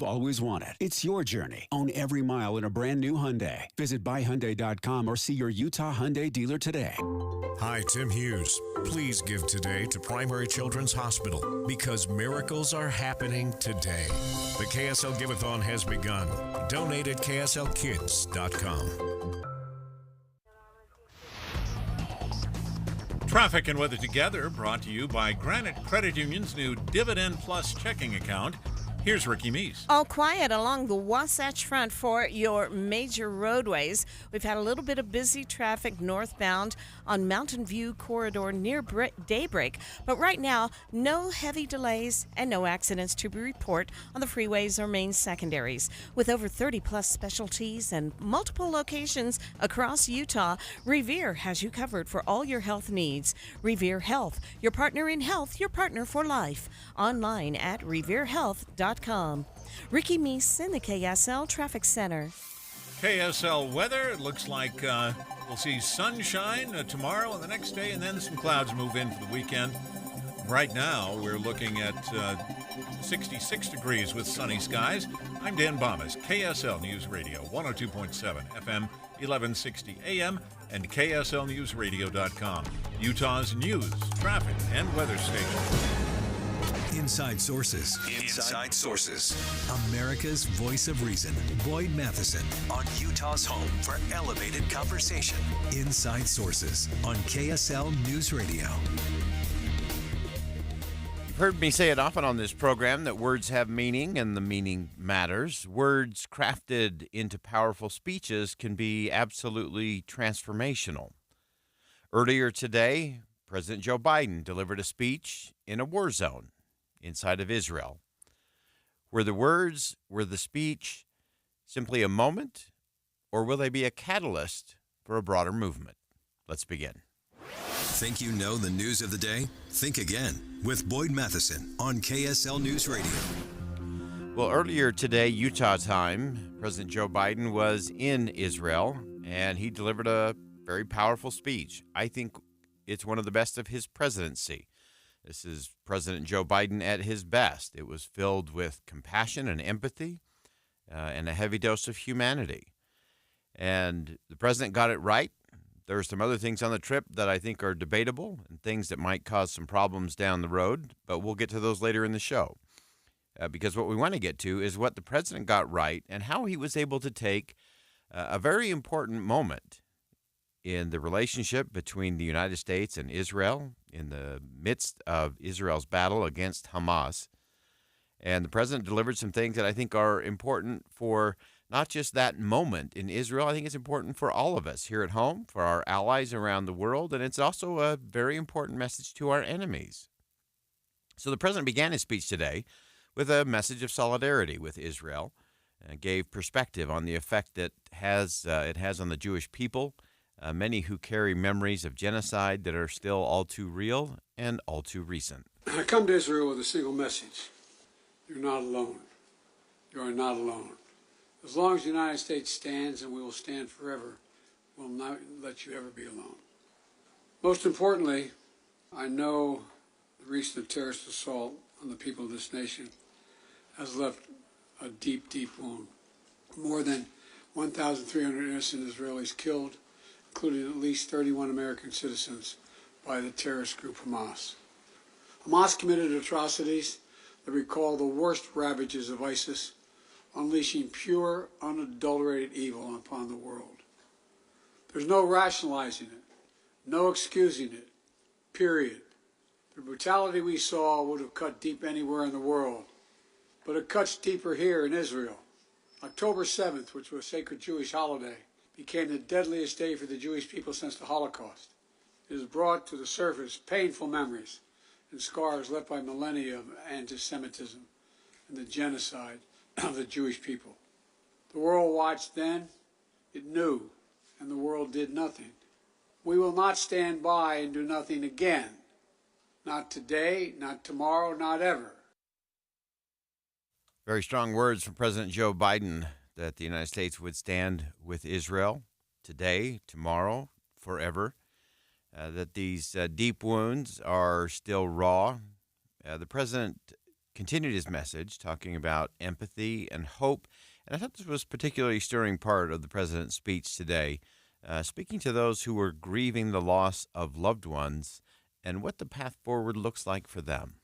always wanted. It's your journey. Own every mile in a brand new Hyundai. Visit buyhyundai.com or see your Utah Hyundai dealer today. Hi, Tim Hughes. Please give today to Primary Children's Hospital because miracles are happening today. The KSL Give-a-thon has begun. Donate at kslkids.com. Traffic and weather together brought to you by Granite Credit Union's new Dividend Plus checking account. Here's Ricky Meese. All quiet along the Wasatch Front for your major roadways. We've had a little bit of busy traffic northbound on Mountain View Corridor near daybreak. But right now, no heavy delays and no accidents to report on the freeways or main secondaries. With over 30-plus specialties and multiple locations across Utah, Revere has you covered for all your health needs. Revere Health, your partner in health, your partner for life. Online at reverehealth.com. Ricky Meese in the KSL Traffic Center. KSL weather, it looks like we'll see sunshine tomorrow and the next day, and then some clouds move in for the weekend. Right now, we're looking at 66 degrees with sunny skies. I'm Dan Bomas, KSL News Radio, 102.7 FM, 1160 AM, and KSLNewsRadio.com, Utah's news, traffic, and weather station. Inside Sources. Inside Sources. America's voice of reason. Boyd Matheson on Utah's home for elevated conversation. Inside Sources on KSL News Radio. You've heard me say it often on this program that words have meaning and the meaning matters. Words crafted into powerful speeches can be absolutely transformational. Earlier today, President Joe Biden delivered a speech in a war zone inside of Israel. Were the words, were the speech simply a moment, or will they be a catalyst for a broader movement? Let's begin. Think you know the news of the day? Think again with Boyd Matheson on KSL News Radio. Well, earlier today, Utah time, President Joe Biden was in Israel, and he delivered a very powerful speech. I think it's one of the best of his presidency. This is President Joe Biden at his best. It was filled with compassion and empathy and a heavy dose of humanity. And the president got it right. There are some other things on the trip that I think are debatable and things that might cause some problems down the road, but we'll get to those later in the show. Because what we want to get to is what the president got right and how he was able to take a very important moment in the relationship between the United States and Israel in the midst of Israel's battle against Hamas. And the president delivered some things that I think are important for not just that moment in Israel. I think it's important for all of us here at home, for our allies around the world, and it's also a very important message to our enemies. So the president began his speech today with a message of solidarity with Israel, and gave perspective on the effect that it has on the Jewish people, many who carry memories of genocide that are still all too real and all too recent. I come to Israel with a single message. You're not alone. You are not alone. As long as the United States stands, and we will stand forever, we'll not let you ever be alone. Most importantly, I know the recent terrorist assault on the people of this nation has left a deep, deep wound. More than 1,300 innocent Israelis killed, including at least 31 American citizens by the terrorist group Hamas. Hamas committed atrocities that recall the worst ravages of ISIS, unleashing pure, unadulterated evil upon the world. There's no rationalizing it, no excusing it, period. The brutality we saw would have cut deep anywhere in the world, but it cuts deeper here in Israel. October 7th, which was a sacred Jewish holiday, became the deadliest day for the Jewish people since the Holocaust. It has brought to the surface painful memories and scars left by millennia of anti-Semitism and the genocide of the Jewish people. The world watched then, it knew, and the world did nothing. We will not stand by and do nothing again. Not today, not tomorrow, not ever. Very strong words from President Joe Biden that the United States would stand with Israel today, tomorrow, forever, that these deep wounds are still raw. The president continued his message, talking about empathy and hope. And I thought this was a particularly stirring part of the president's speech today, speaking to those who were grieving the loss of loved ones and what the path forward looks like for them.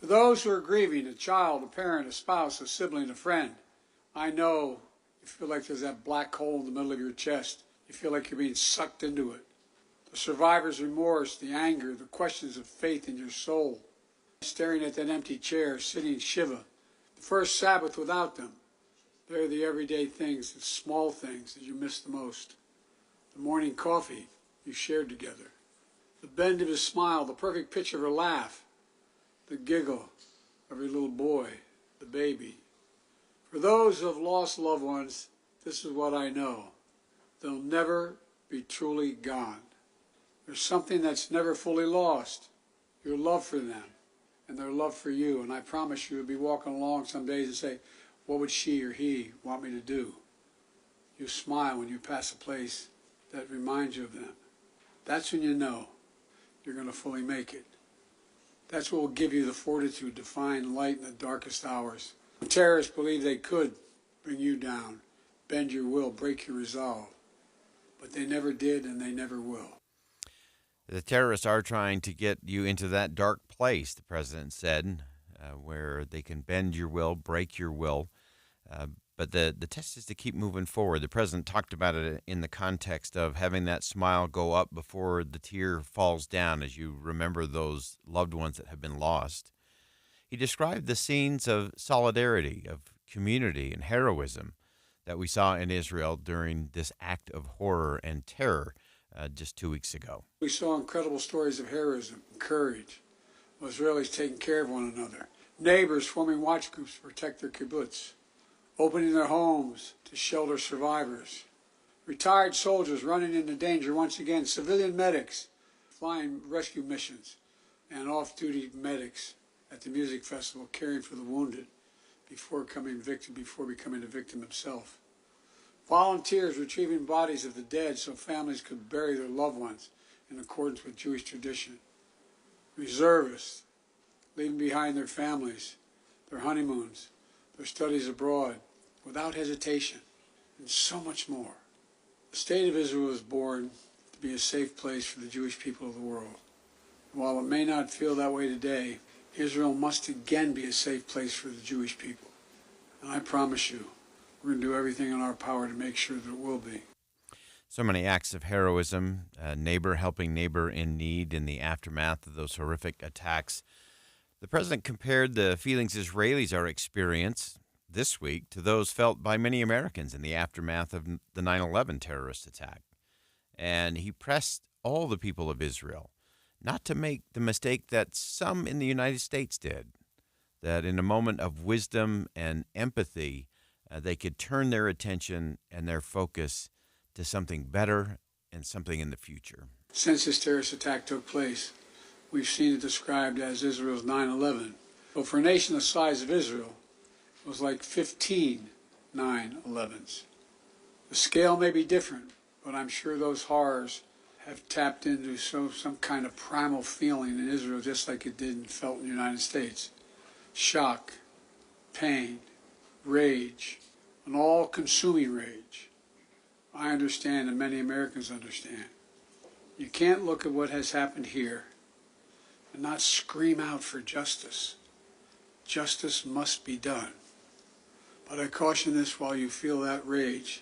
To those who are grieving, a child, a parent, a spouse, a sibling, a friend, I know you feel like there's that black hole in the middle of your chest. You feel like you're being sucked into it. The survivor's remorse, the anger, the questions of faith in your soul. Staring at that empty chair, sitting Shiva. The first Sabbath without them. They're the everyday things, the small things that you miss the most. The morning coffee you shared together. The bend of his smile, the perfect pitch of her laugh. The giggle of your little boy, the baby. For those who have lost loved ones, this is what I know. They'll never be truly gone. There's something that's never fully lost. Your love for them and their love for you. And I promise you, you'll be walking along some days and say, what would she or he want me to do? You smile when you pass a place that reminds you of them. That's when you know you're going to fully make it. That's what will give you the fortitude to find light in the darkest hours. When terrorists believe they could bring you down, bend your will, break your resolve. But they never did and they never will. The terrorists are trying to get you into that dark place, the president said, where they can bend your will, break your will. But the test is to keep moving forward. The president talked about it in the context of having that smile go up before the tear falls down as you remember those loved ones that have been lost. He described the scenes of solidarity, of community and heroism that we saw in Israel during this act of horror and terror just 2 weeks ago. We saw incredible stories of heroism and courage. Israelis taking care of one another. Neighbors forming watch groups to protect their kibbutz. Opening their homes to shelter survivors. Retired soldiers running into danger once again. Civilian medics flying rescue missions. And off-duty medics at the music festival caring for the wounded before becoming a victim himself. Volunteers retrieving bodies of the dead so families could bury their loved ones in accordance with Jewish tradition. Reservists leaving behind their families, their honeymoons, their studies abroad, without hesitation, and so much more. The State of Israel was born to be a safe place for the Jewish people of the world. And while it may not feel that way today, Israel must again be a safe place for the Jewish people. And I promise you, we're going to do everything in our power to make sure that it will be. So many acts of heroism, neighbor helping neighbor in need in the aftermath of those horrific attacks. The president compared the feelings Israelis are experiencing this week to those felt by many Americans in the aftermath of the 9/11 terrorist attack. And he pressed all the people of Israel not to make the mistake that some in the United States did, that in a moment of wisdom and empathy, they could turn their attention and their focus to something better and something in the future. Since this terrorist attack took place, we've seen it described as Israel's 9/11. So for a nation the size of Israel, it was like 15 9/11s. The scale may be different, but I'm sure those horrors have tapped into some kind of primal feeling in Israel, just like it did and felt in the United States. Shock, pain, rage, an all-consuming rage. I understand and many Americans understand. You can't look at what has happened here and not scream out for justice. Justice must be done. But I caution this while you feel that rage,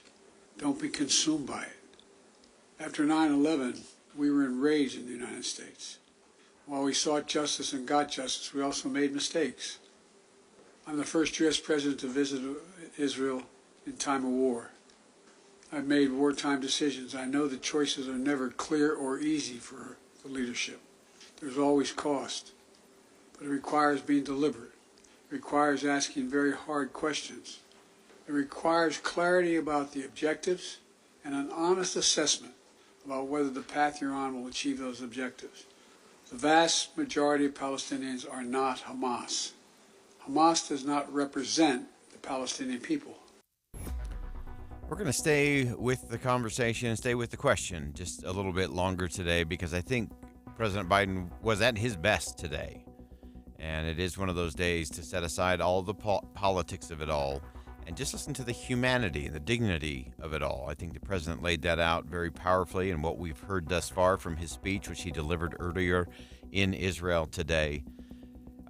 don't be consumed by it. After 9/11, we were enraged in the United States. While we sought justice and got justice, we also made mistakes. I'm the first U.S. president to visit Israel in time of war. I've made wartime decisions. I know the choices are never clear or easy for the leadership. There's always cost, but it requires being deliberate. It requires asking very hard questions. It requires clarity about the objectives and an honest assessment about whether the path you're on will achieve those objectives. The vast majority of Palestinians are not Hamas. Hamas does not represent the Palestinian people. We're going to stay with the conversation, stay with the question just a little bit longer today because I think President Biden was at his best today. And it is one of those days to set aside all the politics of it all and just listen to the humanity and the dignity of it all. I think the president laid that out very powerfully in what we've heard thus far from his speech, which he delivered earlier in Israel today.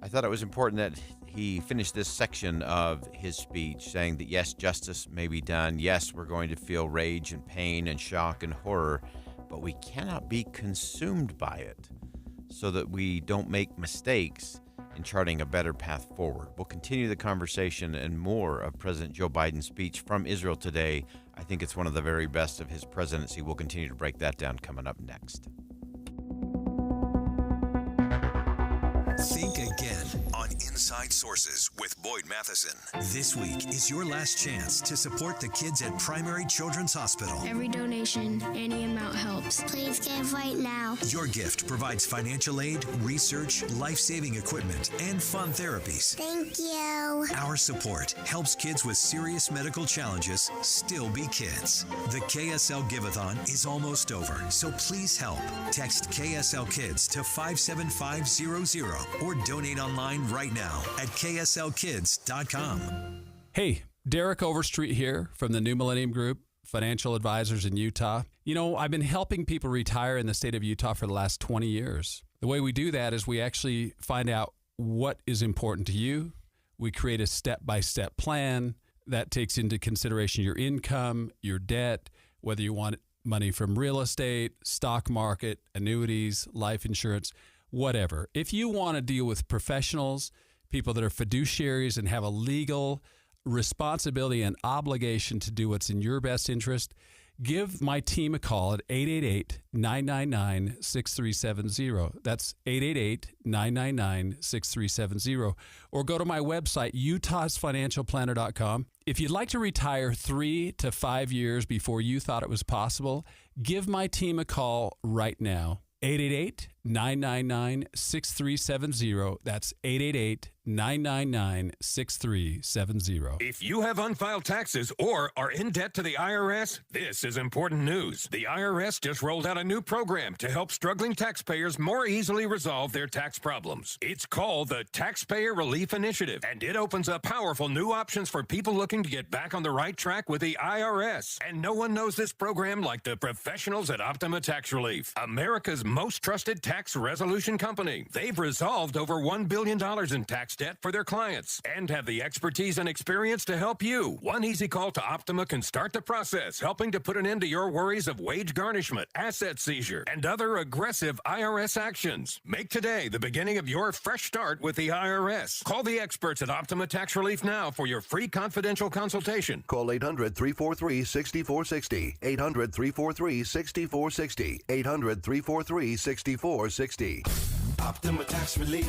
I thought it was important that he finished this section of his speech saying that, yes, justice may be done. Yes, we're going to feel rage and pain and shock and horror, but we cannot be consumed by it so that we don't make mistakes in charting a better path forward. We'll continue the conversation and more of President Joe Biden's speech from Israel today. I think it's one of the very best of his presidency. We'll continue to break that down coming up next. Think again on Inside Sources with Boyd Matheson. This week is your last chance to support the kids at Primary Children's Hospital. Every donation, any amount helps. Please give right now. Your gift provides financial aid, research, life-saving equipment, and fun therapies. Thank you. Our support helps kids with serious medical challenges still be kids. The KSL Give-a-thon is almost over, so please help. Text KSL Kids to 57500 or donate online right now at kslkids.com. Hey, Derek Overstreet here from the New Millennium Group, financial advisors in Utah. You know, I've been helping people retire in the state of Utah for the last 20 years. The way we do that is we actually find out what is important to you. We create a step-by-step plan that takes into consideration your income, your debt, whether you want money from real estate, stock market, annuities, life insurance, whatever. If you want to deal with professionals, people that are fiduciaries and have a legal responsibility and obligation to do what's in your best interest, give my team a call at 888-999-6370. That's 888-999-6370. Or go to my website, utahsfinancialplanner.com. If you'd like to retire 3 to 5 years before you thought it was possible, give my team a call right now. 888-999-6370. That's 888-999-6370. If you have unfiled taxes or are in debt to the IRS, this is important news. The IRS just rolled out a new program to help struggling taxpayers more easily resolve their tax problems. It's called the Taxpayer Relief Initiative, and it opens up powerful new options for people looking to get back on the right track with the IRS. And no one knows this program like the professionals at Optima Tax Relief, America's most trusted tax resolution company. They've resolved over $1 billion in tax debt for their clients and have the expertise and experience to help you. One easy call to Optima can start the process, helping to put an end to your worries of wage garnishment, asset seizure, and other aggressive IRS actions. Make today the beginning of your fresh start with the IRS. Call the experts at Optima Tax Relief now for your free confidential consultation. Call 800-343-6460. 800-343-6460. 800-343-6460. Optima Tax Relief.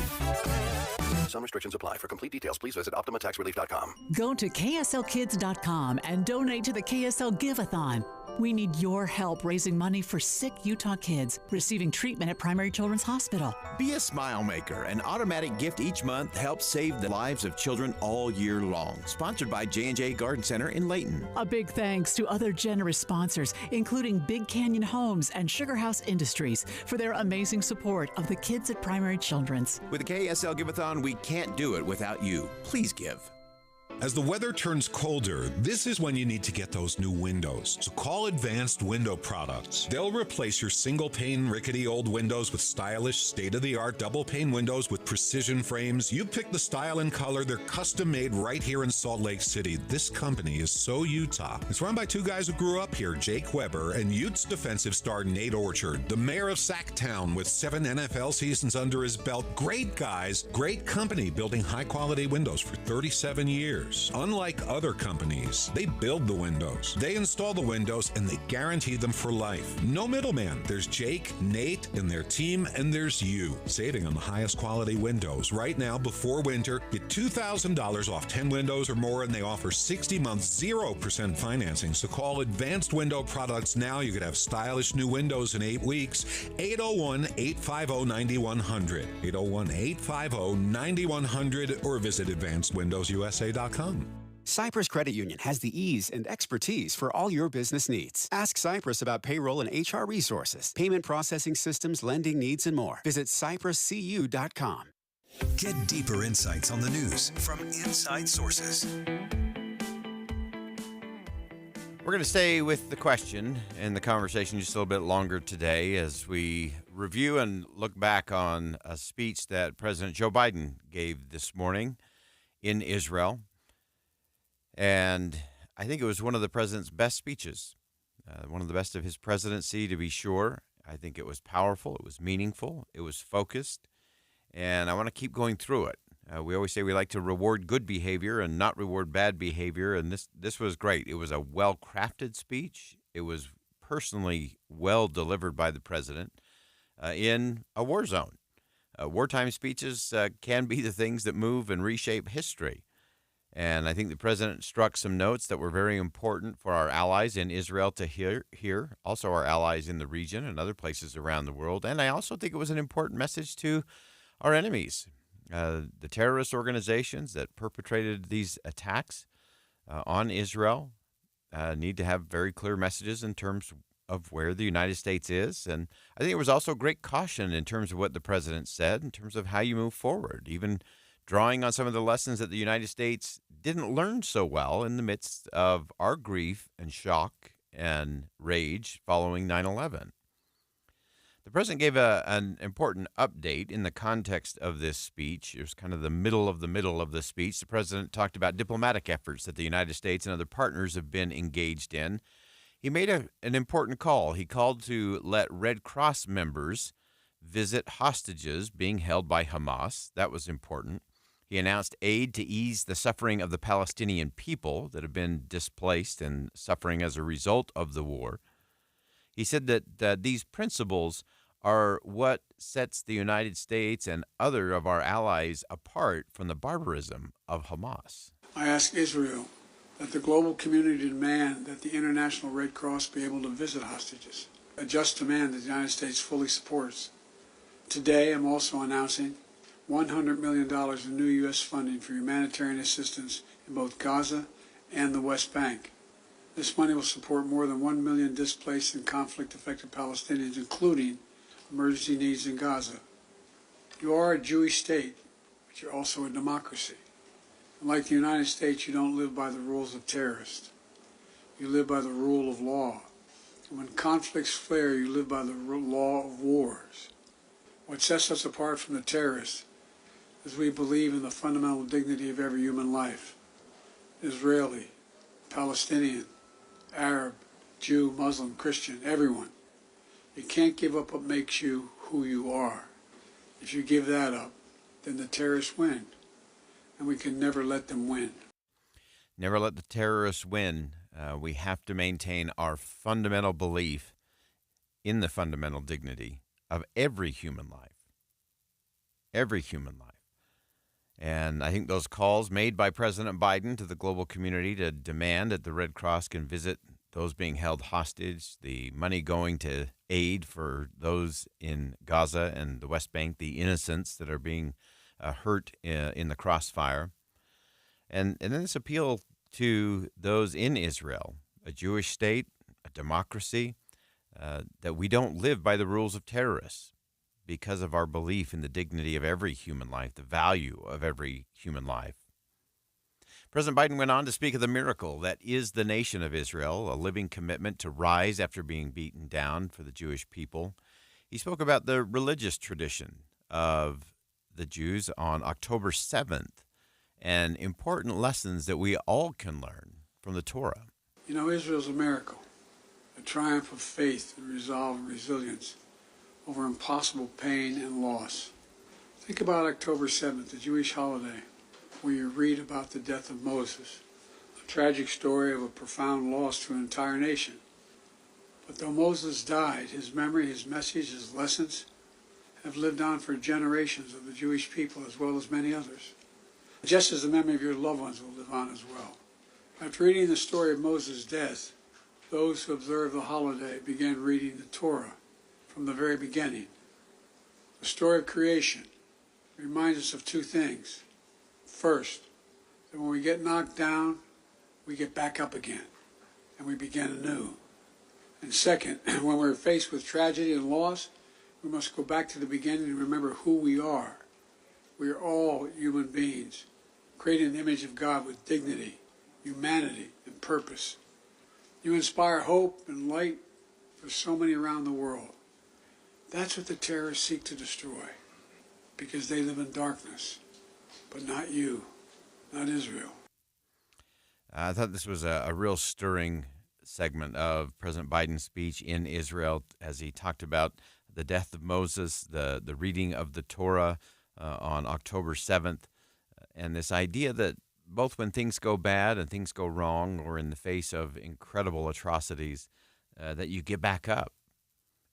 Some restrictions apply. For complete details, please visit OptimaTaxRelief.com. Go to KSLKids.com and donate to the KSL Give-a-thon. We need your help raising money for sick Utah kids receiving treatment at Primary Children's Hospital. Be a smile maker. An automatic gift each month helps save the lives of children all year long. Sponsored by J&J Garden Center in Layton. A big thanks to other generous sponsors, including Big Canyon Homes and Sugar House Industries, for their amazing support of the kids at Primary Children's. With the KSL Give-a-thon, we can't do it without you. Please give. As the weather turns colder, this is when you need to get those new windows. So call Advanced Window Products. They'll replace your single-pane, rickety old windows with stylish, state-of-the-art double-pane windows with precision frames. You pick the style and color. They're custom-made right here in Salt Lake City. This company is so Utah. It's run by two guys who grew up here, Jake Weber and Utes defensive star Nate Orchard, the mayor of Sacktown with 7 NFL seasons under his belt. Great guys, great company building high-quality windows for 37 years. Unlike other companies, they build the windows, they install the windows, and they guarantee them for life. No middleman. There's Jake, Nate, and their team, and there's you. Saving on the highest quality windows. Right now, before winter, get $2,000 off 10 windows or more, and they offer 60 months, 0% financing. So call Advanced Window Products now. You could have stylish new windows in 8 weeks. 801-850-9100. 801-850-9100 or visit AdvancedWindowsUSA.com. Cypress Credit Union has the ease and expertise for all your business needs. Ask Cypress about payroll and HR resources, payment processing systems, lending needs, and more. Visit cypresscu.com. Get deeper insights on the news from inside sources. We're going to stay with the question and the conversation just a little bit longer today as we review and look back on a speech that President Joe Biden gave this morning in Israel. And I think it was one of the president's best speeches, one of the best of his presidency, to be sure. I think it was powerful, it was meaningful, it was focused, and I want to keep going through it. We always say we like to reward good behavior and not reward bad behavior, and this was great. It was a well-crafted speech. It was personally well delivered by the president in a war zone. Wartime speeches can be the things that move and reshape history. And I think the president struck some notes that were very important for our allies in Israel to hear, also our allies in the region and other places around the world. And I also think it was an important message to our enemies. The terrorist organizations that perpetrated these attacks on Israel need to have very clear messages in terms of where the United States is. And I think there was also great caution in terms of what the president said, in terms of how you move forward, even drawing on some of the lessons that the United States didn't learn so well in the midst of our grief and shock and rage following 9/11. The president gave an important update in the context of this speech. It was kind of the middle of the speech. The president talked about diplomatic efforts that the United States and other partners have been engaged in. He made an important call. He called to let Red Cross members visit hostages being held by Hamas. That was important. He announced aid to ease the suffering of the Palestinian people that have been displaced and suffering as a result of the war. He said that these principles are what sets the United States and other of our allies apart from the barbarism of Hamas. I ask Israel that the global community demand that the International Red Cross be able to visit hostages, a just demand that the United States fully supports. Today, I'm also announcing $100 million in new U.S. funding for humanitarian assistance in both Gaza and the West Bank. This money will support more than 1 million displaced and conflict-affected Palestinians, including emergency needs in Gaza. You are a Jewish state, but you're also a democracy. And like the United States, you don't live by the rules of terrorists. You live by the rule of law. And when conflicts flare, you live by the law of wars. What sets us apart from the terrorists is we believe in the fundamental dignity of every human life. Israeli, Palestinian, Arab, Jew, Muslim, Christian, everyone. You can't give up what makes you who you are. If you give that up, then the terrorists win. And we can never let them win. Never let the terrorists win. We have to maintain our fundamental belief in the fundamental dignity of every human life. Every human life. And I think those calls made by President Biden to the global community to demand that the Red Cross can visit those being held hostage, the money going to aid for those in Gaza and the West Bank, the innocents that are being hurt in the crossfire. And then this appeal to those in Israel, a Jewish state, a democracy, that we don't live by the rules of terrorists because of our belief in the dignity of every human life, the value of every human life. President Biden went on to speak of the miracle that is the nation of Israel, a living commitment to rise after being beaten down for the Jewish people. He spoke about the religious tradition of the Jews on October 7th and important lessons that we all can learn from the Torah. You know, Israel's a miracle, a triumph of faith and resolve and resilience over impossible pain and loss. Think about October 7th, the Jewish holiday, where you read about the death of Moses, a tragic story of a profound loss to an entire nation. But though Moses died, his memory, his message, his lessons have lived on for generations of the Jewish people as well as many others. Just as the memory of your loved ones will live on as well. After reading the story of Moses' death, those who observed the holiday began reading the Torah from the very beginning. The story of creation reminds us of two things. First, that when we get knocked down, we get back up again, and we begin anew. And second, when we're faced with tragedy and loss, we must go back to the beginning and remember who we are. We are all human beings, created in the image of God with dignity, humanity, and purpose. You inspire hope and light for so many around the world. That's what the terrorists seek to destroy, because they live in darkness. But not you, not Israel. I thought this was a real stirring segment of President Biden's speech in Israel as he talked about the death of Moses, the reading of the Torah on October 7th, and this idea that both when things go bad and things go wrong or in the face of incredible atrocities, that you get back up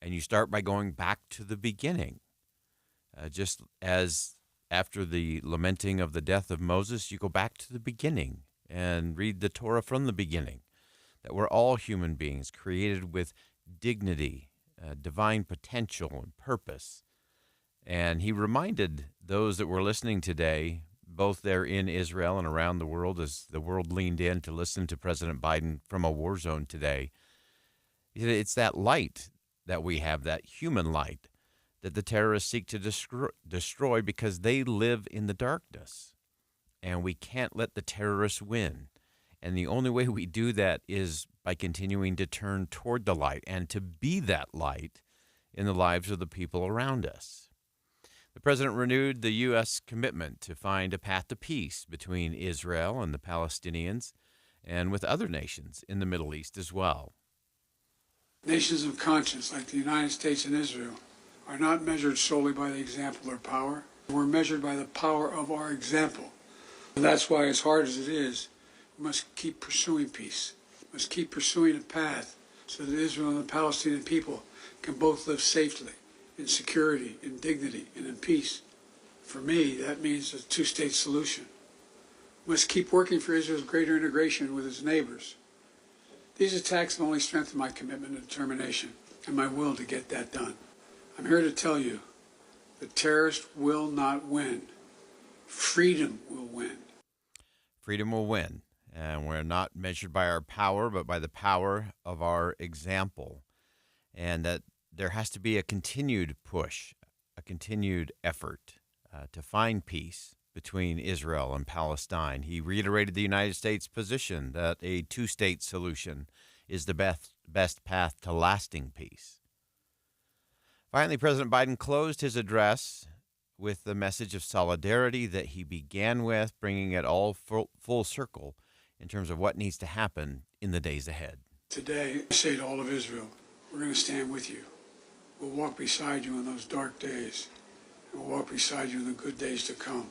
and you start by going back to the beginning. Just as after the lamenting of the death of Moses, you go back to the beginning and read the Torah from the beginning, that we're all human beings created with dignity, divine potential, and purpose. And he reminded those that were listening today, both there in Israel and around the world, as the world leaned in to listen to President Biden from a war zone today, he said it's that light that we have, that human light, that the terrorists seek to destroy because they live in the darkness. And we can't let the terrorists win. And the only way we do that is by continuing to turn toward the light and to be that light in the lives of the people around us. The president renewed the U.S. commitment to find a path to peace between Israel and the Palestinians and with other nations in the Middle East as well. Nations of conscience like the United States and Israel are not measured solely by the example or power. We're measured by the power of our example. And that's why, as hard as it is, we must keep pursuing peace. We must keep pursuing a path so that Israel and the Palestinian people can both live safely, in security, in dignity, and in peace. For me, that means a two-state solution. We must keep working for Israel's greater integration with its neighbors. These attacks have only strengthened my commitment and determination and my will to get that done. I'm here to tell you, the terrorists will not win. Freedom will win. Freedom will win. And we're not measured by our power, but by the power of our example. And that there has to be a continued push, a continued effort to find peace between Israel and Palestine. He reiterated the United States' position that a two-state solution is the best path to lasting peace. Finally, President Biden closed his address with the message of solidarity that he began with, bringing it all full circle in terms of what needs to happen in the days ahead. Today, I say to all of Israel, we're going to stand with you. We'll walk beside you in those dark days. And we'll walk beside you in the good days to come.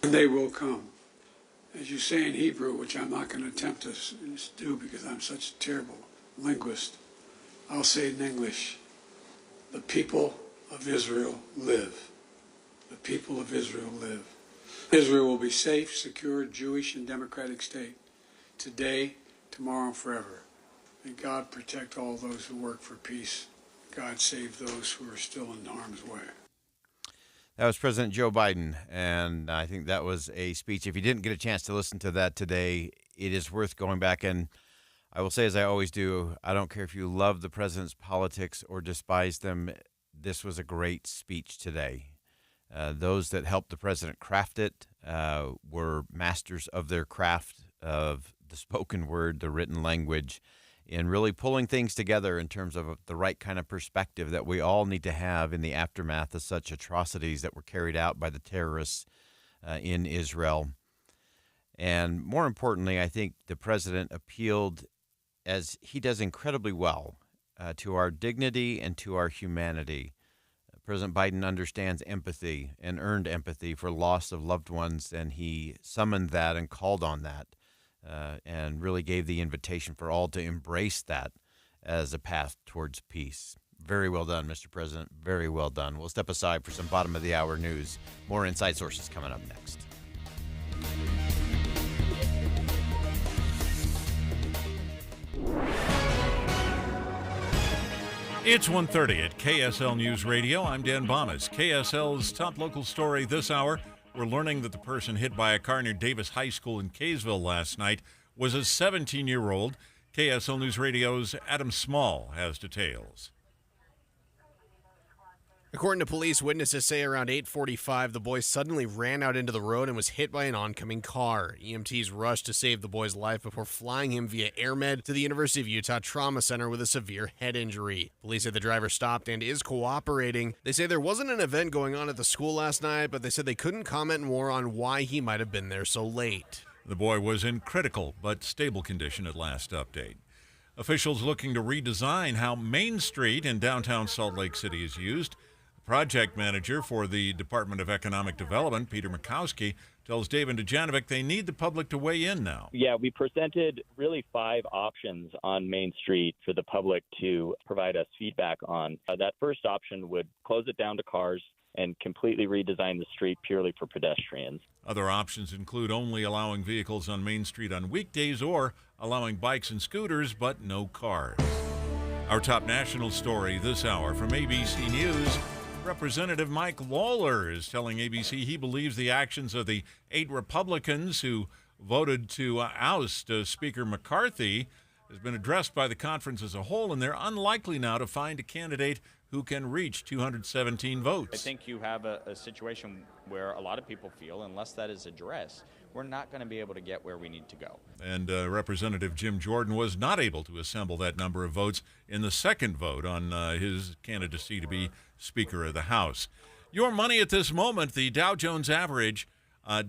And they will come. As you say in Hebrew, which I'm not going to attempt to do because I'm such a terrible linguist, I'll say it in English. The people of Israel live. The people of Israel live. Israel will be safe, secure, Jewish, and democratic state. Today, tomorrow, and forever. May God protect all those who work for peace. God save those who are still in harm's way. That was President Joe Biden, and I think that was a speech. If you didn't get a chance to listen to that today, it is worth going back. And I will say, as I always do, I don't care if you love the president's politics or despise them, this was a great speech today. Those that helped the president craft it were masters of their craft of the spoken word, the written language, in really pulling things together in terms of the right kind of perspective that we all need to have in the aftermath of such atrocities that were carried out by the terrorists in Israel. And more importantly, I think the president appealed, as he does incredibly well, to our dignity and to our humanity. President Biden understands empathy and earned empathy for loss of loved ones, and he summoned that and called on that. And really gave the invitation for all to embrace that as a path towards peace. Very well done, Mr. President. Very well done. We'll step aside for some bottom-of-the-hour news. More Inside Sources coming up next. It's 1:30 at KSL News Radio. I'm Dan Bomas. KSL's top local story this hour. We're learning that the person hit by a car near Davis High School in Kaysville last night was a 17-year-old. KSL News Radio's Adam Small has details. According to police, witnesses say around 8:45, the boy suddenly ran out into the road and was hit by an oncoming car. EMTs rushed to save the boy's life before flying him via AirMed to the University of Utah Trauma Center with a severe head injury. Police say the driver stopped and is cooperating. They say there wasn't an event going on at the school last night, but they said they couldn't comment more on why he might have been there so late. The boy was in critical but stable condition at last update. Officials looking to redesign how Main Street in downtown Salt Lake City is used. Project manager for the Department of Economic Development, Peter Makowski, tells David Dujanovic they need the public to weigh in now. Yeah, we presented really 5 options on Main Street for the public to provide us feedback on. That first option would close it down to cars and completely redesign the street purely for pedestrians. Other options include only allowing vehicles on Main Street on weekdays or allowing bikes and scooters, but no cars. Our top national story this hour from ABC News. Representative Mike Lawler is telling ABC he believes the actions of the 8 Republicans who voted to oust Speaker McCarthy has been addressed by the conference as a whole, and they're unlikely now to find a candidate who can reach 217 votes. I think you have a situation where a lot of people feel unless that is addressed, we're not going to be able to get where we need to go. And Representative Jim Jordan was not able to assemble that number of votes in the second vote on his candidacy to be Speaker of the House. Your money at this moment, the Dow Jones average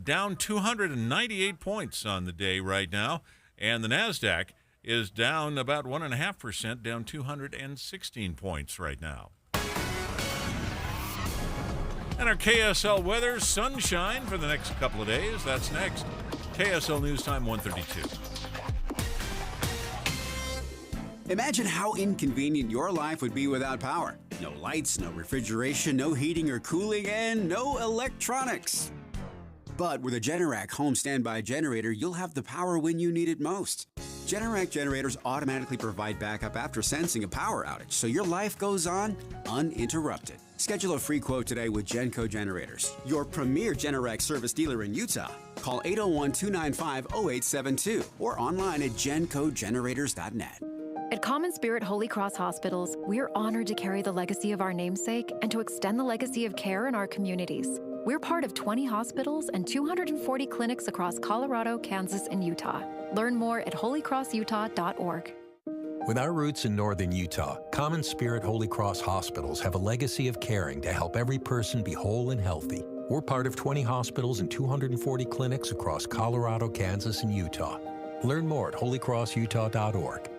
down 298 points on the day right now, and the NASDAQ is down about 1.5%, down 216 points right now. And our KSL weather, sunshine for the next couple of days. That's next. KSL News Time 1:32. Imagine how inconvenient your life would be without power. No lights, no refrigeration, no heating or cooling, and no electronics. But with a Generac home standby generator, you'll have the power when you need it most. Generac generators automatically provide backup after sensing a power outage, so your life goes on uninterrupted. Schedule a free quote today with Genco Generators, your premier Generac service dealer in Utah. Call 801-295-0872 or online at gencogenerators.net. At Common Spirit Holy Cross Hospitals, we're honored to carry the legacy of our namesake and to extend the legacy of care in our communities. We're part of 20 hospitals and 240 clinics across Colorado, Kansas, and Utah. Learn more at holycrossutah.org. With our roots in northern Utah, Common Spirit Holy Cross Hospitals have a legacy of caring to help every person be whole and healthy. We're part of 20 hospitals and 240 clinics across Colorado, Kansas, and Utah. Learn more at holycrossutah.org.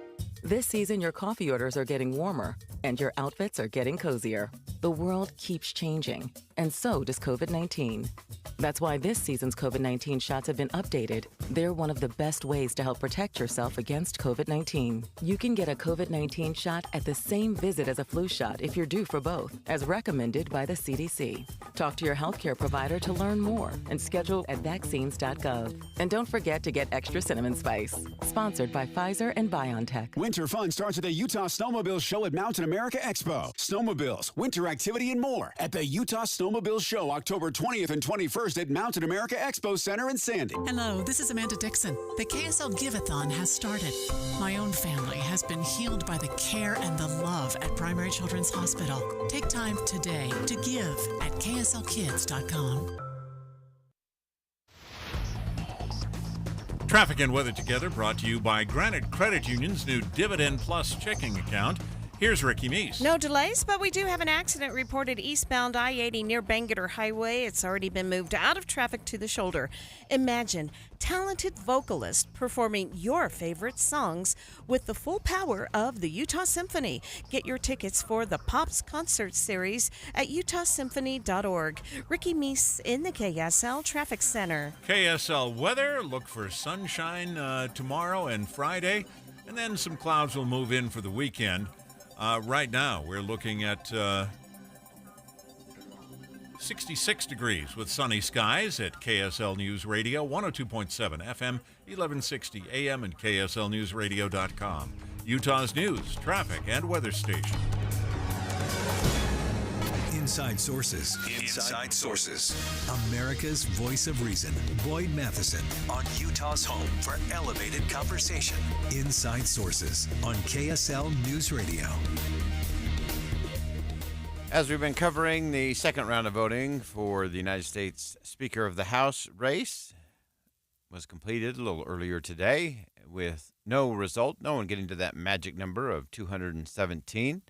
This season, your coffee orders are getting warmer, and your outfits are getting cozier. The world keeps changing, and so does COVID-19. That's why this season's COVID-19 shots have been updated. They're one of the best ways to help protect yourself against COVID-19. You can get a COVID-19 shot at the same visit as a flu shot if you're due for both, as recommended by the CDC. Talk to your healthcare provider to learn more and schedule at vaccines.gov. And don't forget to get extra cinnamon spice. Sponsored by Pfizer and BioNTech. Winter fun starts at the Utah Snowmobile Show at Mountain America Expo. Snowmobiles, winter activity, and more at the Utah Snowmobile Show, October 20th and 21st at Mountain America Expo Center in Sandy. Hello, this is Amanda Dixon. The KSL Give-a-thon has started. My own family has been healed by the care and the love at Primary Children's Hospital. Take time today to give at kslkids.com. Traffic and weather together brought to you by Granite Credit Union's new Dividend Plus checking account. Here's Ricky Meese. No delays, but we do have an accident reported eastbound I-80 near Bangerter Highway. It's already been moved out of traffic to the shoulder. Imagine talented vocalists performing your favorite songs with the full power of the Utah Symphony. Get your tickets for the Pops Concert Series at utahsymphony.org. Ricky Meese in the KSL Traffic Center. KSL weather, look for sunshine tomorrow and Friday, and then some clouds will move in for the weekend. Right now, we're looking at 66 degrees with sunny skies at KSL News Radio, 102.7 FM, 1160 AM, and KSLNewsRadio.com. Utah's news, traffic, and weather station. Inside Sources. Inside Sources. America's voice of reason. Boyd Matheson on Utah's home for elevated conversation. Inside Sources on KSL News Radio. As we've been covering, the second round of voting for the United States Speaker of the House race was completed a little earlier today with no result, no one getting to that magic number of 217.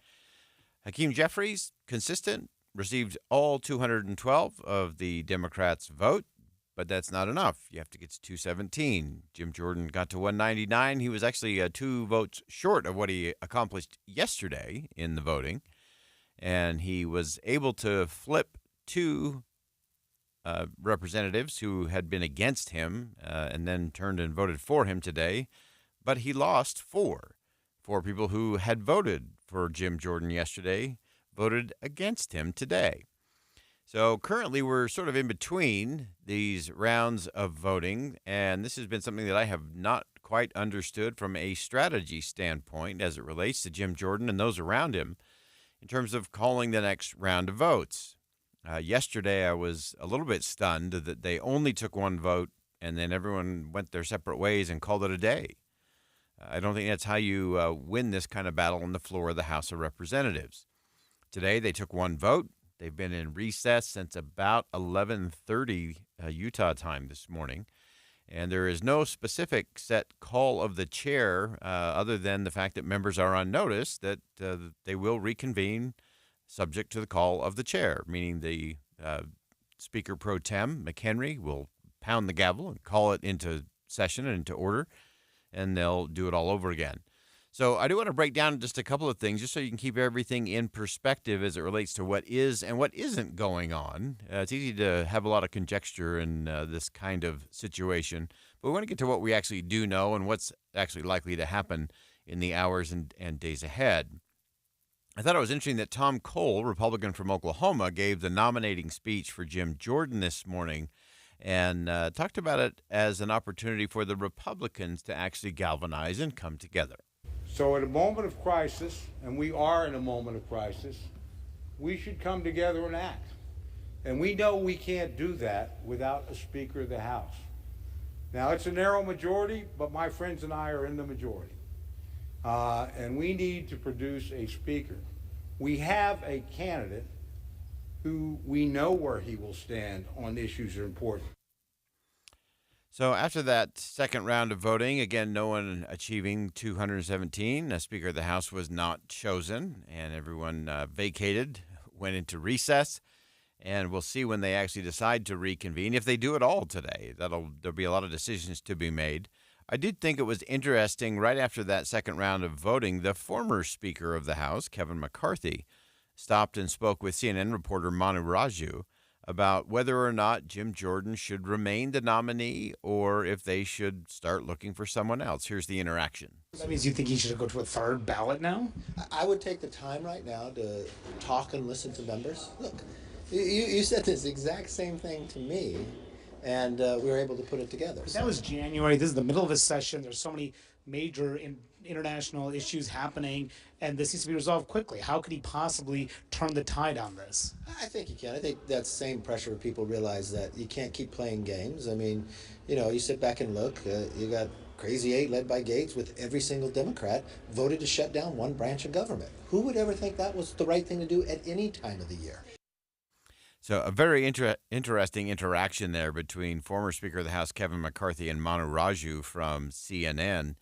Hakeem Jeffries, consistent, received all 212 of the Democrats' vote, but that's not enough. You have to get to 217. Jim Jordan got to 199. He was actually 2 votes short of what he accomplished yesterday in the voting. And he was able to flip 2 representatives who had been against him and then turned and voted for him today. But he lost 4 people who had voted for Jim Jordan yesterday, voted against him today. So currently we're sort of in between these rounds of voting, and this has been something that I have not quite understood from a strategy standpoint as it relates to Jim Jordan and those around him, in terms of calling the next round of votes. Yesterday, I was a little bit stunned that they only took 1 vote and then everyone went their separate ways and called it a day. I don't think that's how you win this kind of battle on the floor of the House of Representatives. Today, they took 1 vote. They've been in recess since about 11:30 Utah time this morning. And there is no specific set call of the chair other than the fact that members are on notice that they will reconvene subject to the call of the chair, meaning the Speaker Pro Tem, McHenry, will pound the gavel and call it into session and into order, and they'll do it all over again. So I do want to break down just a couple of things just so you can keep everything in perspective as it relates to what is and what isn't going on. It's easy to have a lot of conjecture in this kind of situation, but we want to get to what we actually do know and what's actually likely to happen in the hours and days ahead. I thought it was interesting that Tom Cole, Republican from Oklahoma, gave the nominating speech for Jim Jordan this morning and talked about it as an opportunity for the Republicans to actually galvanize and come together. So at a moment of crisis, and we are in a moment of crisis, we should come together and act. And we know we can't do that without a Speaker of the House. Now, it's a narrow majority, but my friends and I are in the majority. And we need to produce a Speaker. We have a candidate who we know where he will stand on issues that are important. So after that second round of voting, again, no one achieving 217. A Speaker of the House was not chosen, and everyone vacated, went into recess, and we'll see when they actually decide to reconvene, if they do it all today. There'll be a lot of decisions to be made. I did think it was interesting, right after that second round of voting, the former Speaker of the House, Kevin McCarthy, stopped and spoke with CNN reporter Manu Raju about whether or not Jim Jordan should remain the nominee or if they should start looking for someone else. Here's the interaction. That means you think he should go to a 3rd ballot now? I would take the time right now to talk and listen to members. Look, you said this exact same thing to me, and we were able to put it together. But that was January. This is the middle of a session. There's so many major international issues happening, and this needs to be resolved quickly. How could he possibly turn the tide on this? I think he can. I think that same pressure people realize that you can't keep playing games. I mean, you sit back and look. You got Crazy 8 led by Gates with every single Democrat voted to shut down one branch of government. Who would ever think that was the right thing to do at any time of the year? So a very interesting interaction there between former Speaker of the House Kevin McCarthy and Manu Raju from CNN.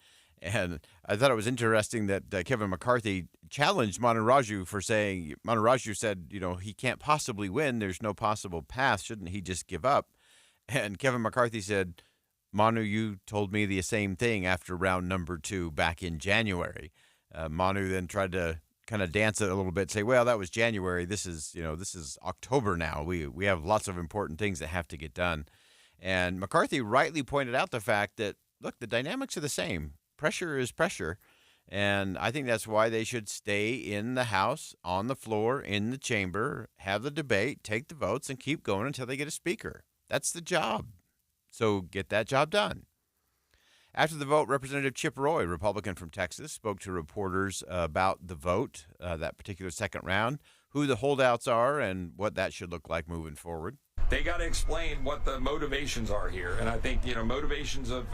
And I thought it was interesting that Kevin McCarthy challenged Manu Raju for saying, Manu Raju said, he can't possibly win. There's no possible path. Shouldn't he just give up? And Kevin McCarthy said, Manu, you told me the same thing after round number 2 back in January. Manu then tried to kind of dance it a little bit, say, well, that was January. This is October now. We have lots of important things that have to get done. And McCarthy rightly pointed out the fact that, look, the dynamics are the same. Pressure is pressure, and I think that's why they should stay in the House, on the floor, in the chamber, have the debate, take the votes, and keep going until they get a speaker. That's the job. So get that job done. After the vote, Representative Chip Roy, Republican from Texas, spoke to reporters about the vote, that particular second round, who the holdouts are, and what that should look like moving forward. They got to explain what the motivations are here. And I think, motivations of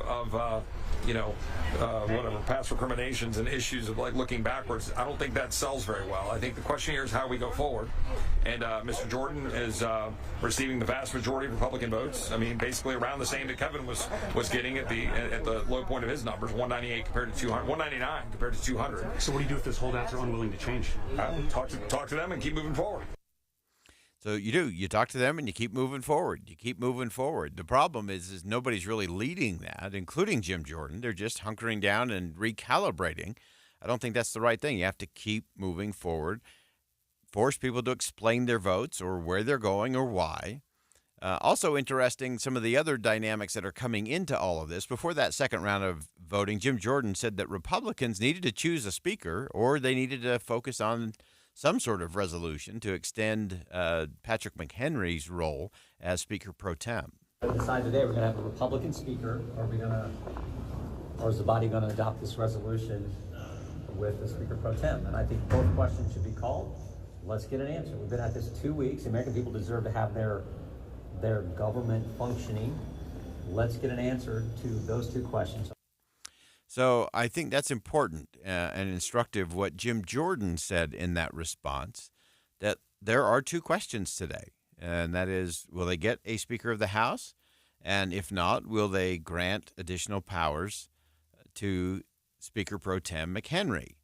whatever, past recriminations and issues of like looking backwards, I don't think that sells very well. I think the question here is how we go forward. And Mr. Jordan is receiving the vast majority of Republican votes. I mean, basically around the same that Kevin was getting at the low point of his numbers, 198 compared to 200, 199 compared to 200. So what do you do if those holdouts are unwilling to change? Talk to them and keep moving forward. So you do. You talk to them and you keep moving forward. You keep moving forward. The problem is nobody's really leading that, including Jim Jordan. They're just hunkering down and recalibrating. I don't think that's the right thing. You have to keep moving forward, force people to explain their votes or where they're going or why. Also interesting, some of the other dynamics that are coming into all of this. Before that second round of voting, Jim Jordan said that Republicans needed to choose a speaker or they needed to focus on some sort of resolution to extend Patrick McHenry's role as Speaker Pro Tem. Decide today we're going to have a Republican speaker, or is the body going to adopt this resolution with the Speaker Pro Tem? And I think both questions should be called. Let's get an answer. We've been at this 2 weeks. The American people deserve to have their government functioning. Let's get an answer to those two questions. So I think that's important and instructive what Jim Jordan said in that response, that there are two questions today, and that is, will they get a Speaker of the House? And if not, will they grant additional powers to Speaker Pro Tem McHenry?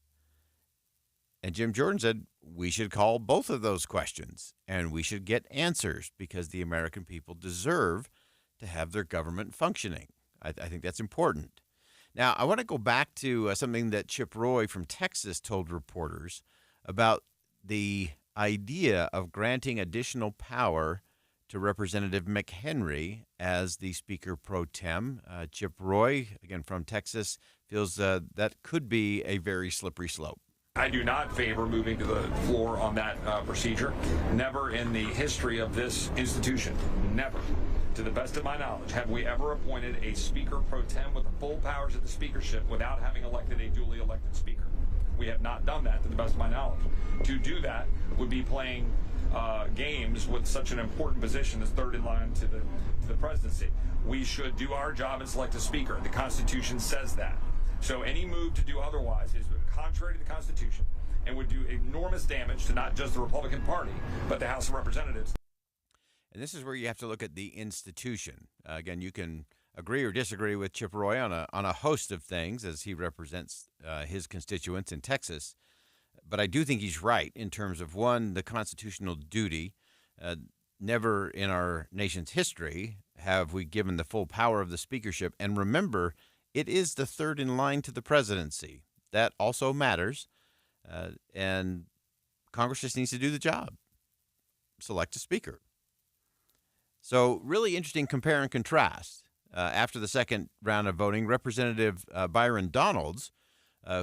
And Jim Jordan said we should call both of those questions, and we should get answers because the American people deserve to have their government functioning. I think that's important. Now, I want to go back to something that Chip Roy from Texas told reporters about the idea of granting additional power to Representative McHenry as the Speaker Pro Tem. Chip Roy, again from Texas, feels that could be a very slippery slope. I do not favor moving to the floor on that procedure. Never in the history of this institution, never, to the best of my knowledge, have we ever appointed a Speaker Pro Tem with the full powers of the speakership without having elected a duly elected speaker. We have not done that to the best of my knowledge. To do that would be playing games with such an important position as third in line to the presidency. We should do our job and select a speaker. The Constitution says that. So any move to do otherwise is contrary to the Constitution and would do enormous damage to not just the Republican Party, but the House of Representatives. And this is where you have to look at the institution. Again, you can agree or disagree with Chip Roy on a host of things as he represents his constituents in Texas. But I do think he's right in terms of, one, the constitutional duty. Never in our nation's history have we given the full power of the speakership. And remember, it is the third in line to the presidency. That also matters. And Congress just needs to do the job. Select a speaker. So really interesting compare and contrast. After the second round of voting, Representative Byron Donalds,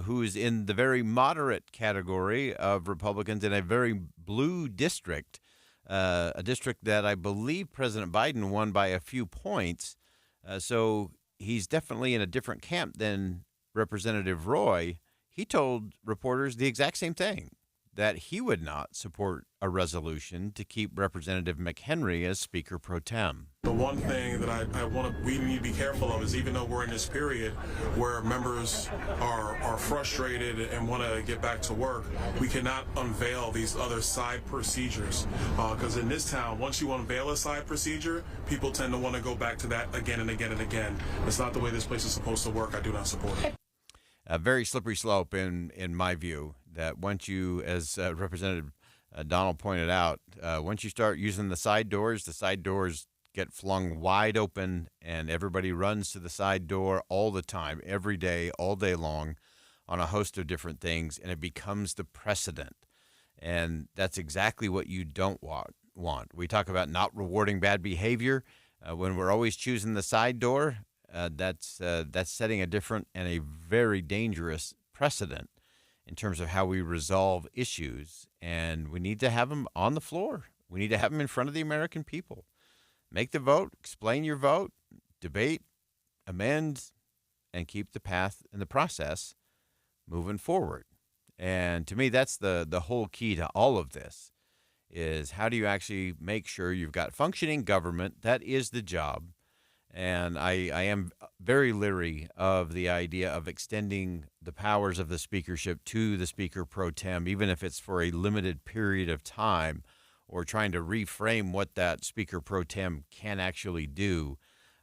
who is in the very moderate category of Republicans in a very blue district, a district that I believe President Biden won by a few points. So he's definitely in a different camp than Representative Roy. He told reporters the exact same thing, that he would not support a resolution to keep Representative McHenry as Speaker Pro Tem. The one thing that we need to be careful of is, even though we're in this period where members are frustrated and want to get back to work, we cannot unveil these other side procedures. Because in this town, once you unveil a side procedure, people tend to want to go back to that again and again and again. It's not the way this place is supposed to work. I do not support it. A very slippery slope in my view, that once you, as Representative Donald pointed out, once you start using the side doors get flung wide open and everybody runs to the side door all the time, every day, all day long on a host of different things, and it becomes the precedent. And that's exactly what you don't want. We talk about not rewarding bad behavior. When we're always choosing the side door, that's setting a different and a very dangerous precedent in terms of how we resolve issues. And we need to have them on the floor. We need to have them in front of the American people. Make the vote, explain your vote, debate, amend, and keep the path and the process moving forward. And to me, that's the whole key to all of this, is how do you actually make sure you've got functioning government? That is the job. And I am very leery of the idea of extending the powers of the speakership to the Speaker Pro Tem, even if it's for a limited period of time, or trying to reframe what that Speaker Pro Tem can actually do.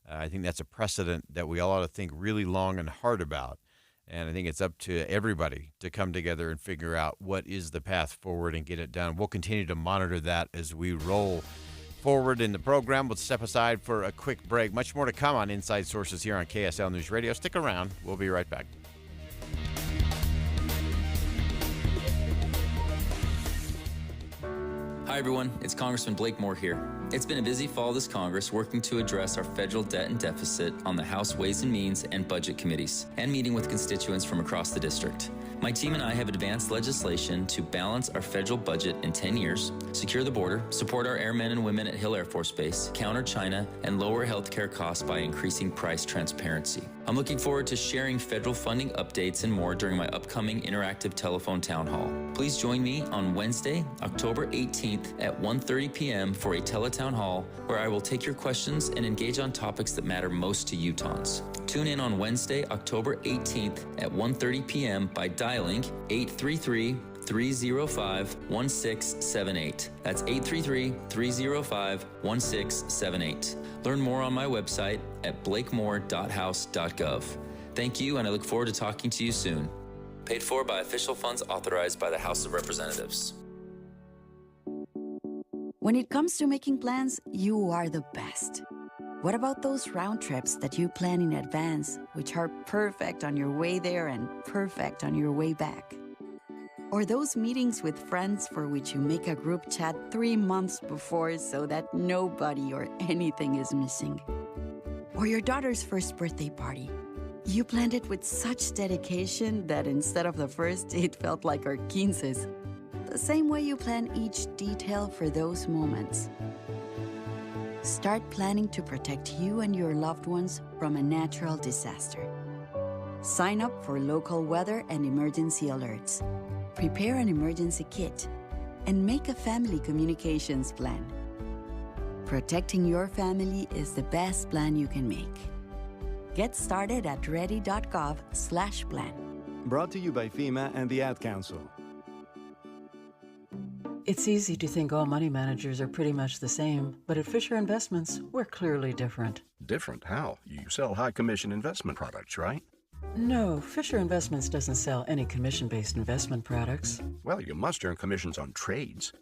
I think that's a precedent that we all ought to think really long and hard about. And I think it's up to everybody to come together and figure out what is the path forward and get it done. We'll continue to monitor that as we roll forward in the program. We'll step aside for a quick break. Much more to come on Inside Sources here on KSL News Radio. Stick around. We'll be right back. Hi everyone, it's Congressman Blake Moore here. It's been a busy fall this Congress working to address our federal debt and deficit on the House Ways and Means and Budget Committees, and meeting with constituents from across the district. My team and I have advanced legislation to balance our federal budget in 10 years, secure the border, support our airmen and women at Hill Air Force Base, counter China, and lower healthcare costs by increasing price transparency. I'm looking forward to sharing federal funding updates and more during my upcoming interactive telephone town hall. Please join me on Wednesday, October 18th at 1:30 p.m. for a teletown hall where I will take your questions and engage on topics that matter most to Utahns. Tune in on Wednesday, October 18th at 1:30 p.m. by dialing 833-305-1678. That's 833-305-1678. Learn more on my website at blakemore.house.gov. Thank you, and I look forward to talking to you soon. Paid for by official funds authorized by the House of Representatives. When it comes to making plans, you are the best. What about those round trips that you plan in advance, which are perfect on your way there and perfect on your way back? Or those meetings with friends for which you make a group chat 3 months before so that nobody or anything is missing? Or your daughter's first birthday party. You planned it with such dedication that instead of the first, it felt like our 15s. The same way you plan each detail for those moments. Start planning to protect you and your loved ones from a natural disaster. Sign up for local weather and emergency alerts. Prepare an emergency kit and make a family communications plan. Protecting your family is the best plan you can make. Get started at ready.gov/plan. Brought to you by FEMA and the Ad Council. It's easy to think all money managers are pretty much the same, but at Fisher Investments, we're clearly different. Different? How? You sell high-commission investment products, right? No, Fisher Investments doesn't sell any commission-based investment products. Well, you must earn commissions on trades.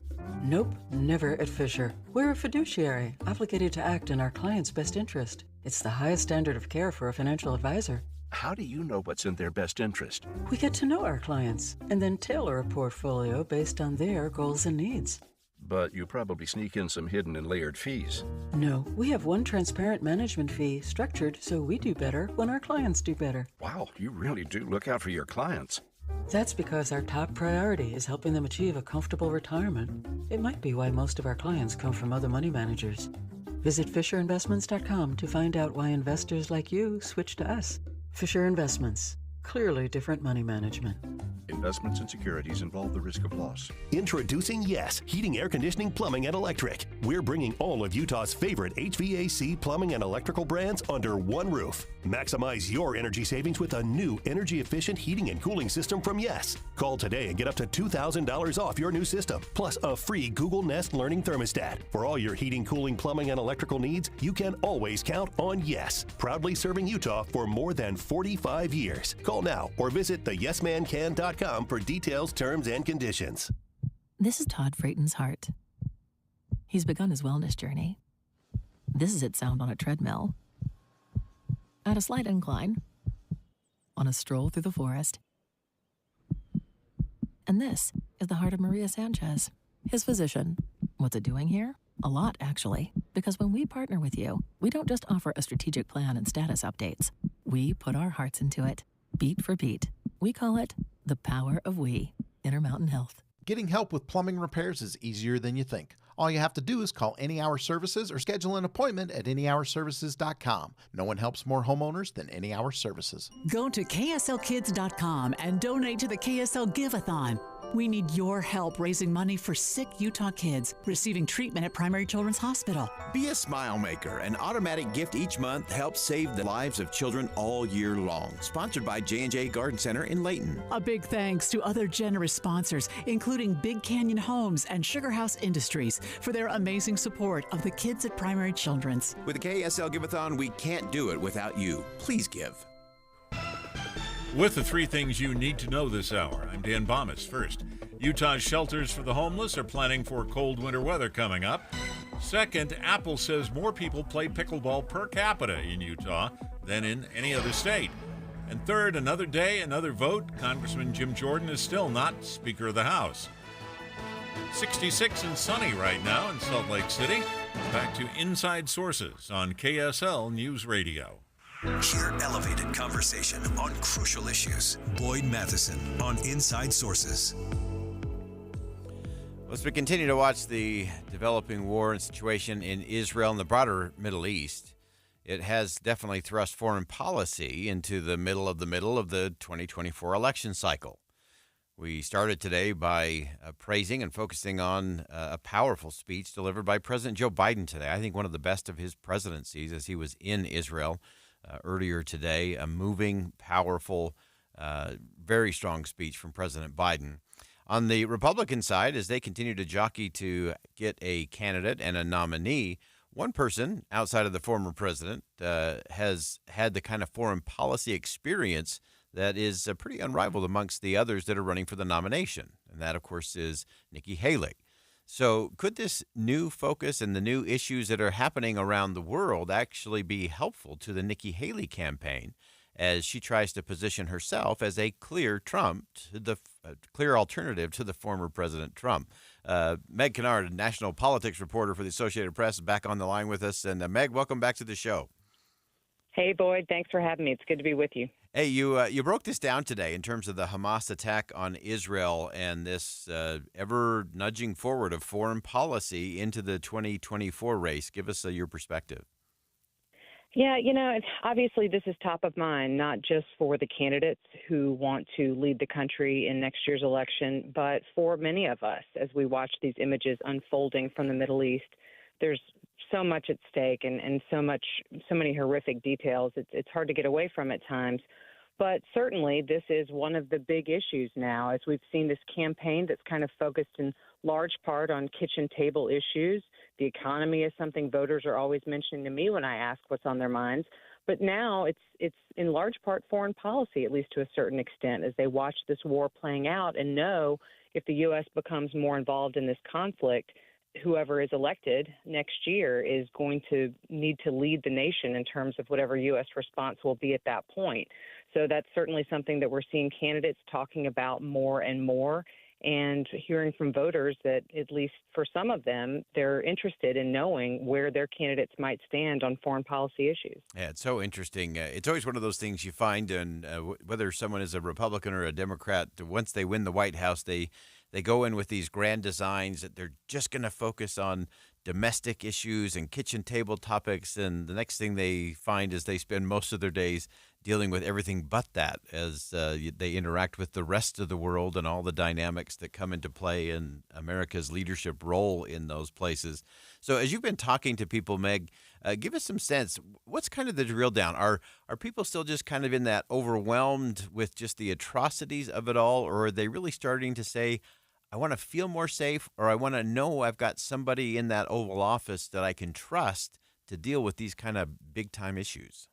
Nope, never at Fisher. We're a fiduciary, obligated to act in our client's best interest. It's the highest standard of care for a financial advisor. How do you know what's in their best interest? We get to know our clients and then tailor a portfolio based on their goals and needs. But you probably sneak in some hidden and layered fees. No, we have one transparent management fee structured so we do better when our clients do better. Wow, you really do look out for your clients. That's because our top priority is helping them achieve a comfortable retirement. It might be why most of our clients come from other money managers. Visit FisherInvestments.com to find out why investors like you switch to us. Fisher Investments. Clearly different money management. Investments and securities involve the risk of loss. Introducing Yes, Heating, Air Conditioning, Plumbing, and Electric. We're bringing all of Utah's favorite HVAC, plumbing, and electrical brands under one roof. Maximize your energy savings with a new energy-efficient heating and cooling system from Yes. Call today and get up to $2,000 off your new system, plus a free Google Nest Learning Thermostat. For all your heating, cooling, plumbing, and electrical needs, you can always count on Yes. Proudly serving Utah for more than 45 years. Call now or visit theyesmancan.com for details, terms, and conditions. This is Todd Frayton's heart. He's begun his wellness journey. This is its sound on a treadmill, at a slight incline, on a stroll through the forest. And this is the heart of Maria Sanchez, his physician. What's it doing here? A lot, actually, because when we partner with you, we don't just offer a strategic plan and status updates. We put our hearts into it, beat for beat. We call it the power of we, Intermountain Health. Getting help with plumbing repairs is easier than you think. All you have to do is call Any Hour Services or schedule an appointment at anyhourservices.com. No one helps more homeowners than Any Hour Services. Go to KSLkids.com and donate to the KSL Give-a-thon. We need your help raising money for sick Utah kids receiving treatment at Primary Children's Hospital. Be a smile maker. An automatic gift each month helps save the lives of children all year long. Sponsored by J&J Garden Center in Layton. A big thanks to other generous sponsors, including Big Canyon Homes and Sugar House Industries, for their amazing support of the kids at Primary Children's. With the KSL Giveathon, we can't do it without you. Please give. With the 3 things you need to know this hour, I'm Dan Bomas. First, Utah's shelters for the homeless are planning for cold winter weather coming up. Second, Apple says more people play pickleball per capita in Utah than in any other state. And third, another day, another vote. Congressman Jim Jordan is still not Speaker of the House. 66 and sunny right now in Salt Lake City. Back to Inside Sources on KSL News Radio. Hear elevated conversation on crucial issues. Boyd Matheson on Inside Sources. As we continue to watch the developing war and situation in Israel and the broader Middle East, it has definitely thrust foreign policy into the middle of the 2024 election cycle. We started today by praising and focusing on a powerful speech delivered by President Joe Biden today. I think one of the best of his presidencies as he was in Israel earlier today. A moving, powerful, very strong speech from President Biden. On the Republican side, as they continue to jockey to get a candidate and a nominee, one person outside of the former president has had the kind of foreign policy experience that is pretty unrivaled amongst the others that are running for the nomination. And that, of course, is Nikki Haley. So could this new focus and the new issues that are happening around the world actually be helpful to the Nikki Haley campaign as she tries to position herself as a clear clear alternative to the former President Trump? Meg Kennard, national politics reporter for the Associated Press, is back on the line with us. And Meg, welcome back to the show. Hey, Boyd. Thanks for having me. It's good to be with you. Hey, you broke this down today in terms of the Hamas attack on Israel and this ever nudging forward of foreign policy into the 2024 race. Give us your perspective. Yeah, obviously this is top of mind, not just for the candidates who want to lead the country in next year's election, but for many of us as we watch these images unfolding from the Middle East. There's so much at stake and so many horrific details. It's hard to get away from at times. But certainly this is one of the big issues now, as we've seen this campaign that's kind of focused in large part on kitchen table issues. The economy is something voters are always mentioning to me when I ask what's on their minds. But now it's in large part foreign policy, at least to a certain extent, as they watch this war playing out and know if the U.S. becomes more involved in this conflict, whoever is elected next year is going to need to lead the nation in terms of whatever U.S. response will be at that point. So that's certainly something that we're seeing candidates talking about more and more, and hearing from voters that, at least for some of them, they're interested in knowing where their candidates might stand on foreign policy issues. Yeah, it's so interesting. It's always one of those things you find, and whether someone is a Republican or a Democrat, once they win the White House, they go in with these grand designs that they're just going to focus on domestic issues and kitchen table topics, and the next thing they find is they spend most of their days dealing with everything but that as they interact with the rest of the world and all the dynamics that come into play in America's leadership role in those places. So as you've been talking to people, Meg, give us some sense. What's kind of the drill down? Are people still just kind of in that overwhelmed with just the atrocities of it all, or are they really starting to say, I want to feel more safe, or I want to know I've got somebody in that Oval Office that I can trust to deal with these kind of big-time issues?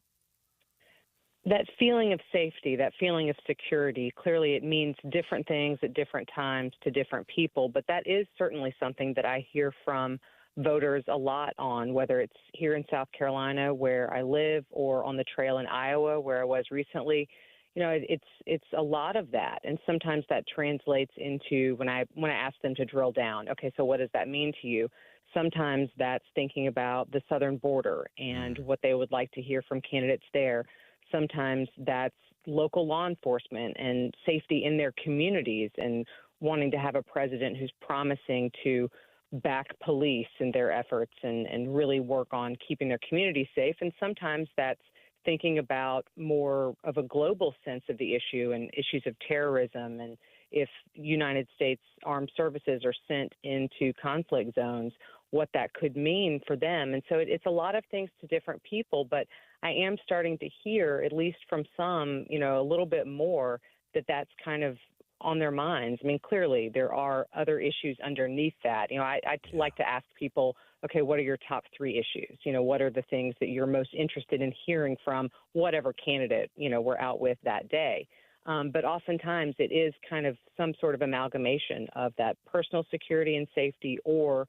That feeling of safety, that feeling of security, clearly it means different things at different times to different people, but that is certainly something that I hear from voters a lot on, whether it's here in South Carolina where I live or on the trail in Iowa where I was recently. It's a lot of that, and sometimes that translates into when I ask them to drill down. Okay, so what does that mean to you? Sometimes that's thinking about the southern border and what they would like to hear from candidates there. Sometimes that's local law enforcement and safety in their communities and wanting to have a president who's promising to back police in their efforts and really work on keeping their community safe. And sometimes that's thinking about more of a global sense of the issue and issues of terrorism and if United States Armed Services are sent into conflict zones, what that could mean for them. And so it's a lot of things to different people, but I am starting to hear, at least from some, a little bit more that that's kind of on their minds. I mean, clearly there are other issues underneath that. I like to ask people, okay, what are your top 3 issues? What are the things that you're most interested in hearing from whatever candidate, we're out with that day? But oftentimes it is kind of some sort of amalgamation of that personal security and safety or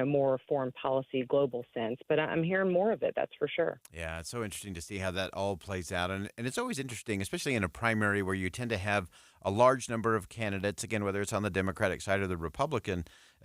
more foreign policy, global sense. But I'm hearing more of it, that's for sure. Yeah, it's so interesting to see how that all plays out. And it's always interesting, especially in a primary where you tend to have a large number of candidates, again, whether it's on the Democratic side or the Republican.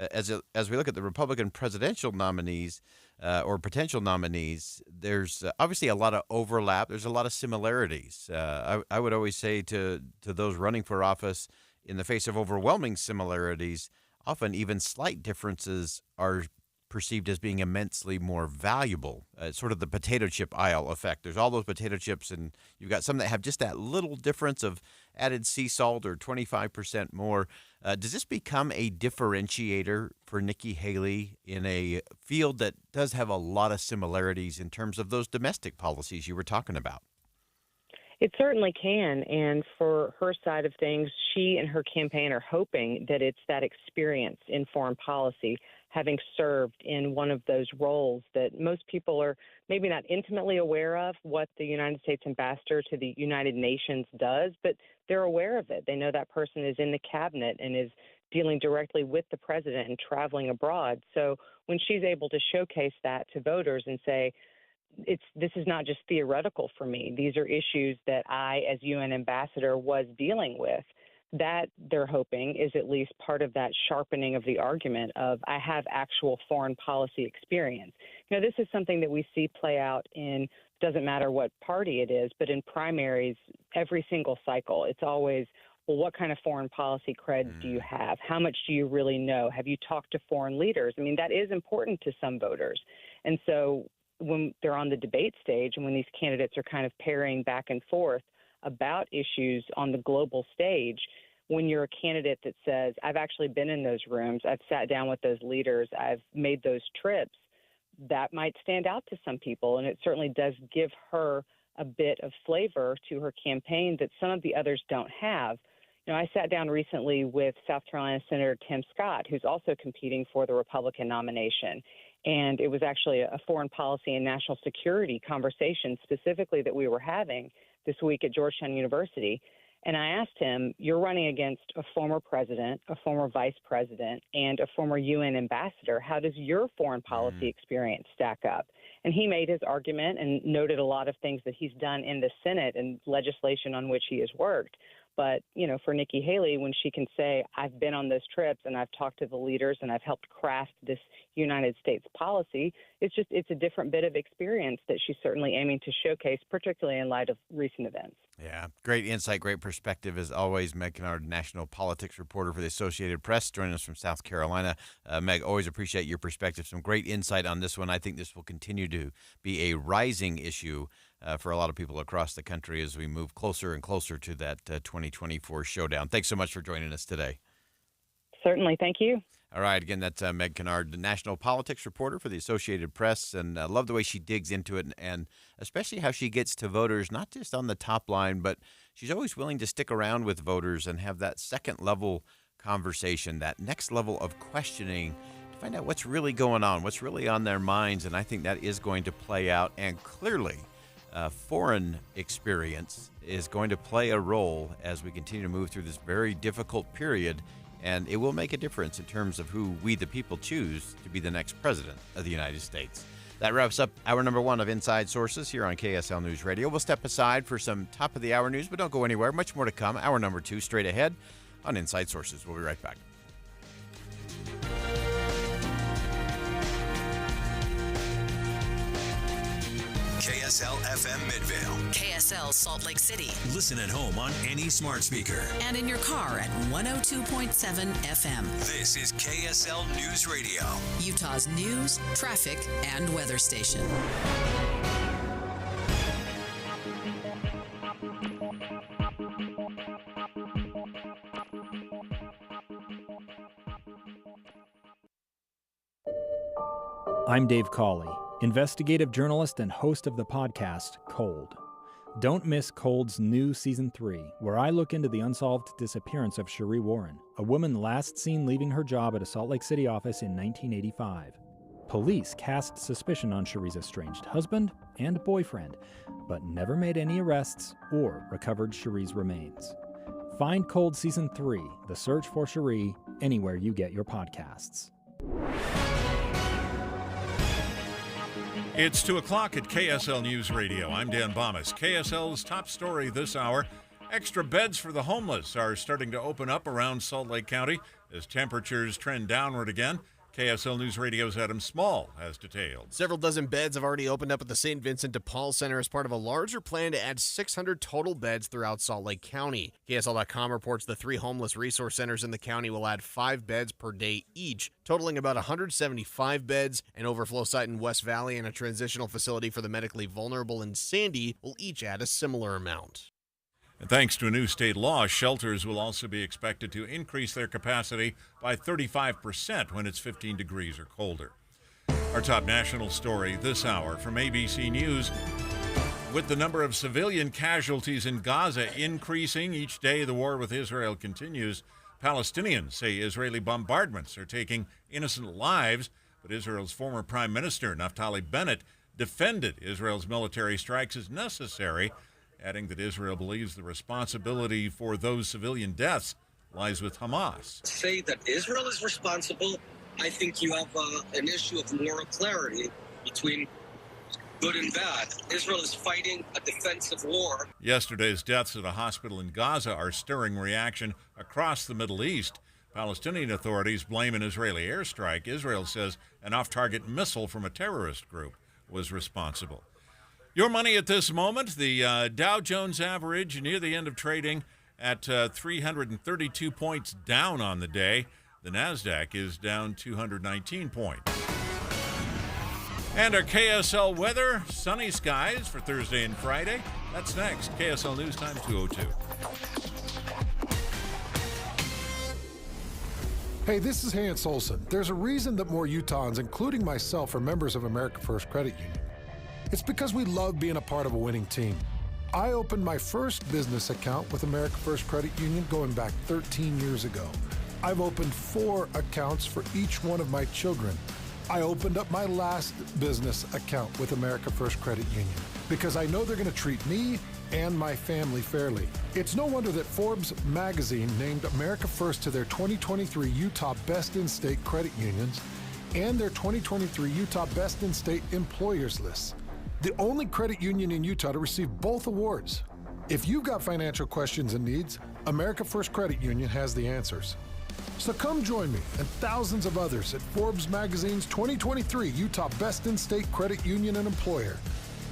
As we look at the Republican presidential nominees or potential nominees, there's obviously a lot of overlap. There's a lot of similarities. I would always say to those running for office, in the face of overwhelming similarities, often even slight differences are perceived as being immensely more valuable. It's sort of the potato chip aisle effect. There's all those potato chips, and you've got some that have just that little difference of added sea salt or 25% more. Does this become a differentiator for Nikki Haley in a field that does have a lot of similarities in terms of those domestic policies you were talking about? It certainly can. And for her side of things, she and her campaign are hoping that it's that experience in foreign policy, having served in one of those roles that most people are maybe not intimately aware of what the United States ambassador to the United Nations does, but they're aware of it. They know that person is in the cabinet and is dealing directly with the president and traveling abroad. So when she's able to showcase that to voters and say, this is not just theoretical for me. These are issues that I, as UN ambassador, was dealing with. That, they're hoping, is at least part of that sharpening of the argument of I have actual foreign policy experience. This is something that we see play out in, doesn't matter what party it is, but in primaries every single cycle. It's always, well, what kind of foreign policy cred do you have? How much do you really know? Have you talked to foreign leaders? I mean, that is important to some voters. And so when they're on the debate stage and when these candidates are kind of pairing back and forth about issues on the global stage, when you're a candidate that says, I've actually been in those rooms, I've sat down with those leaders, I've made those trips, that might stand out to some people. And it certainly does give her a bit of flavor to her campaign that some of the others don't have. I sat down recently with South Carolina Senator Tim Scott, who's also competing for the Republican nomination. And it was actually a foreign policy and national security conversation specifically that we were having this week at Georgetown University. And I asked him, you're running against a former president, a former vice president, and a former UN ambassador. How does your foreign policy experience stack up? And he made his argument and noted a lot of things that he's done in the Senate and legislation on which he has worked. But, for Nikki Haley, when she can say, I've been on those trips and I've talked to the leaders and I've helped craft this United States policy, it's a different bit of experience that she's certainly aiming to showcase, particularly in light of recent events. Yeah, great insight, great perspective as always. Meg Kennard, national politics reporter for the Associated Press, joining us from South Carolina. Meg, always appreciate your perspective. Some great insight on this one. I think this will continue to be a rising issue for a lot of people across the country as we move closer and closer to that 2024 showdown. Thanks so much for joining us today. Certainly. Thank you. All right. Again, that's Meg Kennard, the national politics reporter for the Associated Press. And I love the way she digs into it and especially how she gets to voters, not just on the top line, but she's always willing to stick around with voters and have that second level conversation, that next level of questioning to find out what's really going on, what's really on their minds. And I think that is going to play out. And clearly, foreign experience is going to play a role as we continue to move through this very difficult period, and it will make a difference in terms of who we, the people, choose to be the next president of the United States. That wraps up hour number 1 of Inside Sources here on KSL News Radio. We'll step aside for some top-of-the-hour news, but don't go anywhere. Much more to come. Hour number 2 straight ahead on Inside Sources. We'll be right back. KSL FM Midvale. KSL Salt Lake City. Listen at home on any smart speaker. And in your car at 102.7 FM. This is KSL News Radio. Utah's news, traffic, and weather station. I'm Dave Cawley, investigative journalist and host of the podcast Cold. Don't miss Cold's new Season 3, where I look into the unsolved disappearance of Cherie Warren, a woman last seen leaving her job at a Salt Lake City office in 1985. Police cast suspicion on Cherie's estranged husband and boyfriend, but never made any arrests or recovered Cherie's remains. Find Cold Season 3, The Search for Cherie, anywhere you get your podcasts. It's 2 o'clock at KSL News Radio. I'm Dan Bomas. KSL's top story this hour. Extra beds for the homeless are starting to open up around Salt Lake County as temperatures trend downward again. KSL News Radio's Adam Small has details. Several dozen beds have already opened up at the St. Vincent de Paul Center as part of a larger plan to add 600 total beds throughout Salt Lake County. KSL.com reports the 3 homeless resource centers in the county will add 5 beds per day each, totaling about 175 beds. An overflow site in West Valley and a transitional facility for the medically vulnerable in Sandy will each add a similar amount. And thanks to a new state law, shelters will also be expected to increase their capacity by 35% when it's 15 degrees or colder. Our top national story this hour from ABC News. With the number of civilian casualties in Gaza increasing each day the war with Israel continues, Palestinians say Israeli bombardments are taking innocent lives, but Israel's former Prime Minister, Naftali Bennett, defended Israel's military strikes as necessary, adding that Israel believes the responsibility for those civilian deaths lies with Hamas. Say that Israel is responsible, I think you have an issue of moral clarity between good and bad. Israel is fighting a defensive war. Yesterday's deaths at a hospital in Gaza are stirring reaction across the Middle East. Palestinian authorities blame an Israeli airstrike. Israel says an off-target missile from a terrorist group was responsible. Your money at this moment, the Dow Jones average near the end of trading at 332 points down on the day. The NASDAQ is down 219 points. And our KSL weather, sunny skies for Thursday and Friday. That's next. KSL News Time 2:02. Hey, this is Hans Olsen. There's a reason that more Utahns, including myself, are members of America First Credit Union. It's because we love being a part of a winning team. I opened my first business account with America First Credit Union going back 13 years ago. I've opened 4 accounts for each one of my children. I opened up my last business account with America First Credit Union because I know they're going to treat me and my family fairly. It's no wonder that Forbes magazine named America First to their 2023 Utah Best in State Credit Unions and their 2023 Utah Best in State Employers list. The only credit union in Utah to receive both awards. If you've got financial questions and needs, America First Credit Union has the answers. So come join me and thousands of others at Forbes Magazine's 2023 Utah Best in State Credit Union and Employer.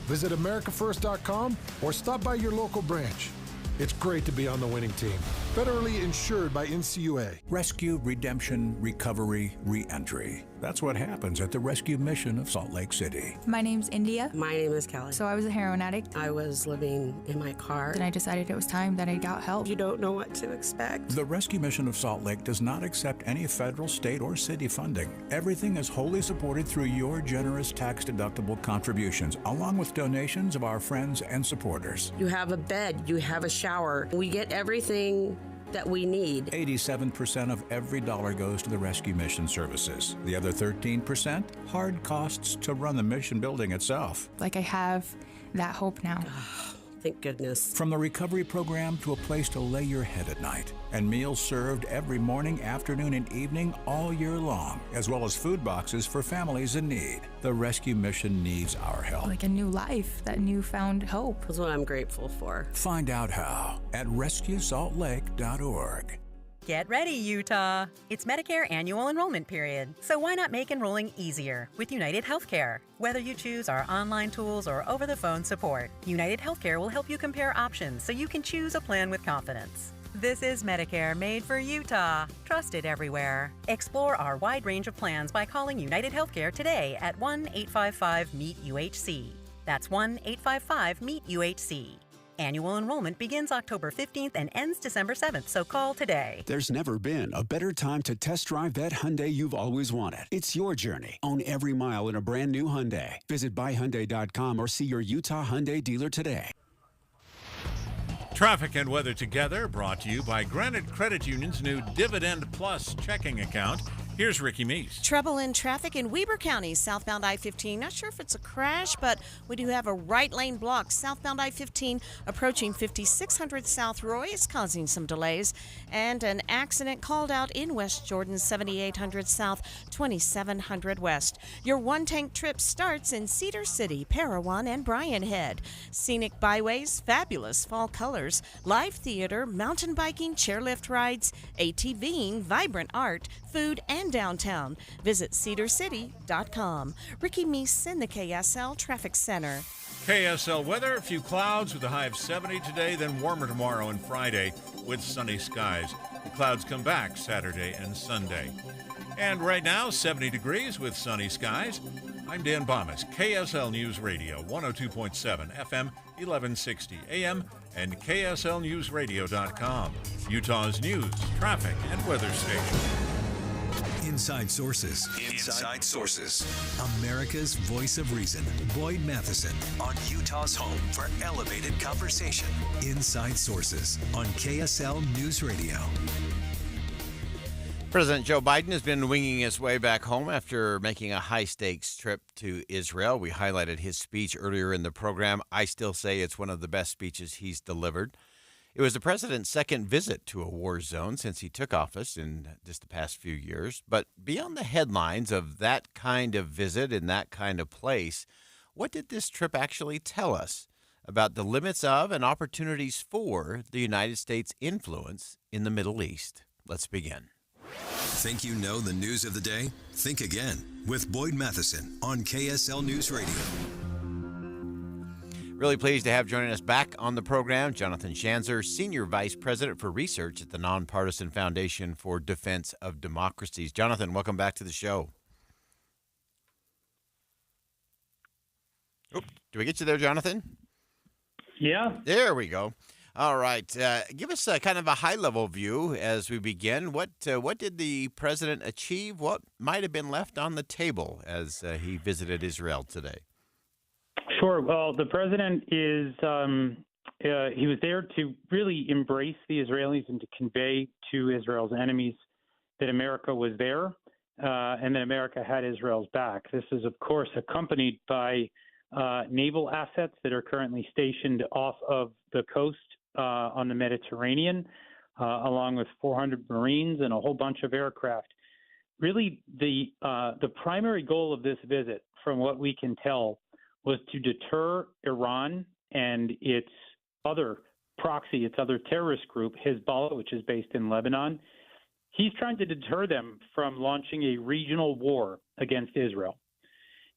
Visit AmericaFirst.com or stop by your local branch. It's great to be on the winning team. Federally insured by NCUA. Rescue, redemption, recovery, re-entry. That's what happens at the Rescue Mission of Salt Lake City. My name's India. My name is Kelly. So I was a heroin addict. I was living in my car. Then I decided it was time that I got help. You don't know what to expect. The Rescue Mission of Salt Lake does not accept any federal, state, or city funding. Everything is wholly supported through your generous tax-deductible contributions, along with donations of our friends and supporters. You have a bed. You have a shower. We get everything that we need. 87% of every dollar goes to the Rescue Mission services. The other 13%, hard costs to run the mission building itself. Like I have that hope now. Thank goodness. From the recovery program to a place to lay your head at night, and meals served every morning, afternoon, and evening all year long, as well as food boxes for families in need. The Rescue Mission needs our help. Like a new life, that newfound hope. That's what I'm grateful for. Find out how at rescuesaltlake.org. Get ready, Utah! It's Medicare annual enrollment period, so why not make enrolling easier with United Healthcare? Whether you choose our online tools or over-the-phone support, United Healthcare will help you compare options so you can choose a plan with confidence. This is Medicare made for Utah, trusted everywhere. Explore our wide range of plans by calling United Healthcare today at 1-855-MEET-UHC. That's 1-855-MEET-UHC. Annual enrollment begins October 15th and ends December 7th, so call today. There's never been a better time to test drive that Hyundai you've always wanted. It's your journey. Own every mile in a brand new Hyundai. Visit buyhyundai.com or see your Utah Hyundai dealer today. Traffic and weather together, brought to you by Granite Credit Union's new Dividend Plus checking account. Here's Ricky Meese. Trouble in traffic in Weber County, southbound I-15. Not sure if it's a crash, but we do have a right lane block. Southbound I-15 approaching 5600 South Roy is causing some delays. And an accident called out in West Jordan, 7800 South, 2700 West. Your one-tank trip starts in Cedar City, Parowan, and Bryan Head. Scenic byways, fabulous fall colors, live theater, mountain biking, chairlift rides, ATVing, vibrant art, food, and downtown. Visit cedarcity.com. Ricky Meese in the KSL Traffic Center. KSL weather, a few clouds with a high of 70 today, then warmer tomorrow and Friday with sunny skies. The clouds come back Saturday and Sunday. And right now, 70 degrees with sunny skies. I'm Dan Bomas, KSL News Radio, 102.7 FM, 1160 AM, and KSLNewsRadio.com, Utah's news, traffic, and weather station. Inside Sources. Inside Sources. America's voice of reason. Boyd Matheson on Utah's home for elevated conversation. Inside Sources on KSL News Radio. President Joe Biden has been winging his way back home after making a high-stakes trip to Israel. We highlighted his speech earlier in the program. I still say it's one of the best speeches he's delivered. It was the president's second visit to a war zone since he took office in just the past few years. But beyond the headlines of that kind of visit in that kind of place, what did this trip actually tell us about the limits of and opportunities for the United States' influence in the Middle East? Let's begin. Think you know the news of the day? Think again with Boyd Matheson on KSL News Radio. Really pleased to have joining us back on the program, Jonathan Schanzer, Senior Vice President for Research at the Nonpartisan Foundation for Defense of Democracies. Jonathan, welcome back to the show. Oh, do we get you there, Jonathan? Yeah. There we go. All right. Give us kind of a high-level view as we begin. What did the president achieve? What might have been left on the table as he visited Israel today? Sure. Well, the president is he was there to really embrace the Israelis and to convey to Israel's enemies that America was there and that America had Israel's back. This is, of course, accompanied by naval assets that are currently stationed off of the coast on the Mediterranean, along with 400 Marines and a whole bunch of aircraft. Really, the primary goal of this visit, from what we can tell, was to deter Iran and its other proxy, its other terrorist group, Hezbollah, which is based in Lebanon. He's trying to deter them from launching a regional war against Israel.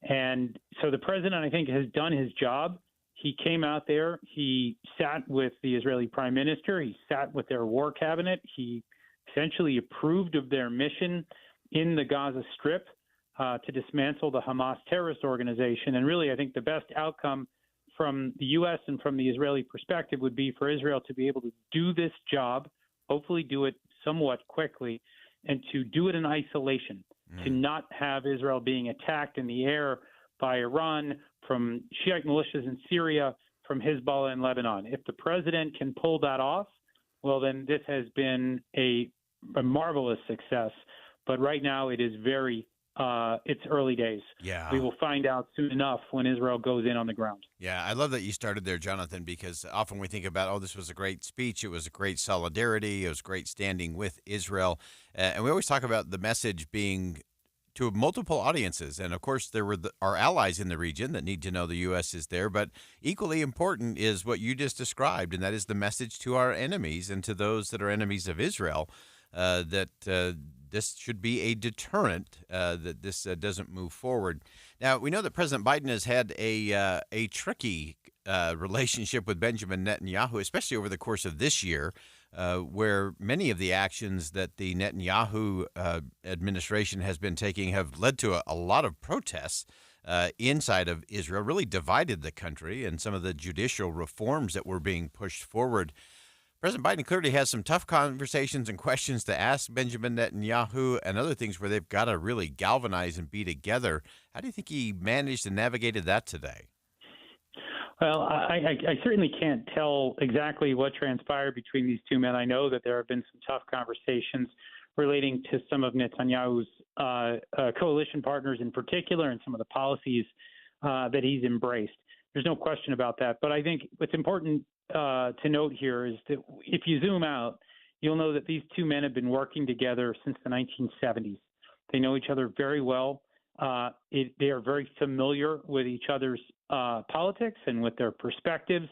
And so the president, I think, has done his job. He came out there. He sat with the Israeli prime minister. He sat with their war cabinet. He essentially approved of their mission in the Gaza Strip to dismantle the Hamas terrorist organization. And really, I think the best outcome from the U.S. and from the Israeli perspective would be for Israel to be able to do this job, hopefully do it somewhat quickly, and to do it in isolation, to not have Israel being attacked in the air by Iran, from Shiite militias in Syria, from Hezbollah in Lebanon. If the president can pull that off, well, then this has been a marvelous success. But right now it is it's early days. Yeah. We will find out soon enough when Israel goes in on the ground. Yeah, I love that you started there, Jonathan, because often we think about, this was a great speech. It was a great solidarity. It was great standing with Israel. And we always talk about the message being to multiple audiences. And, of course, there were our allies in the region that need to know the U.S. is there. But equally important is what you just described, and that is the message to our enemies and to those that are enemies of Israel that this should be a deterrent, that this doesn't move forward. Now, we know that President Biden has had a tricky relationship with Benjamin Netanyahu, especially over the course of this year, where many of the actions that the Netanyahu administration has been taking have led to a lot of protests inside of Israel, really divided the country, and some of the judicial reforms that were being pushed forward. President Biden clearly has some tough conversations and questions to ask Benjamin Netanyahu and other things where they've got to really galvanize and be together. How do you think he managed and navigated that today? Well, I certainly can't tell exactly what transpired between these two men. I know that there have been some tough conversations relating to some of Netanyahu's coalition partners in particular and some of the policies that he's embraced. There's no question about that. But I think what's important to note here is that if you zoom out, you'll know that these two men have been working together since the 1970s. They know each other very well. They are very familiar with each other's politics and with their perspectives,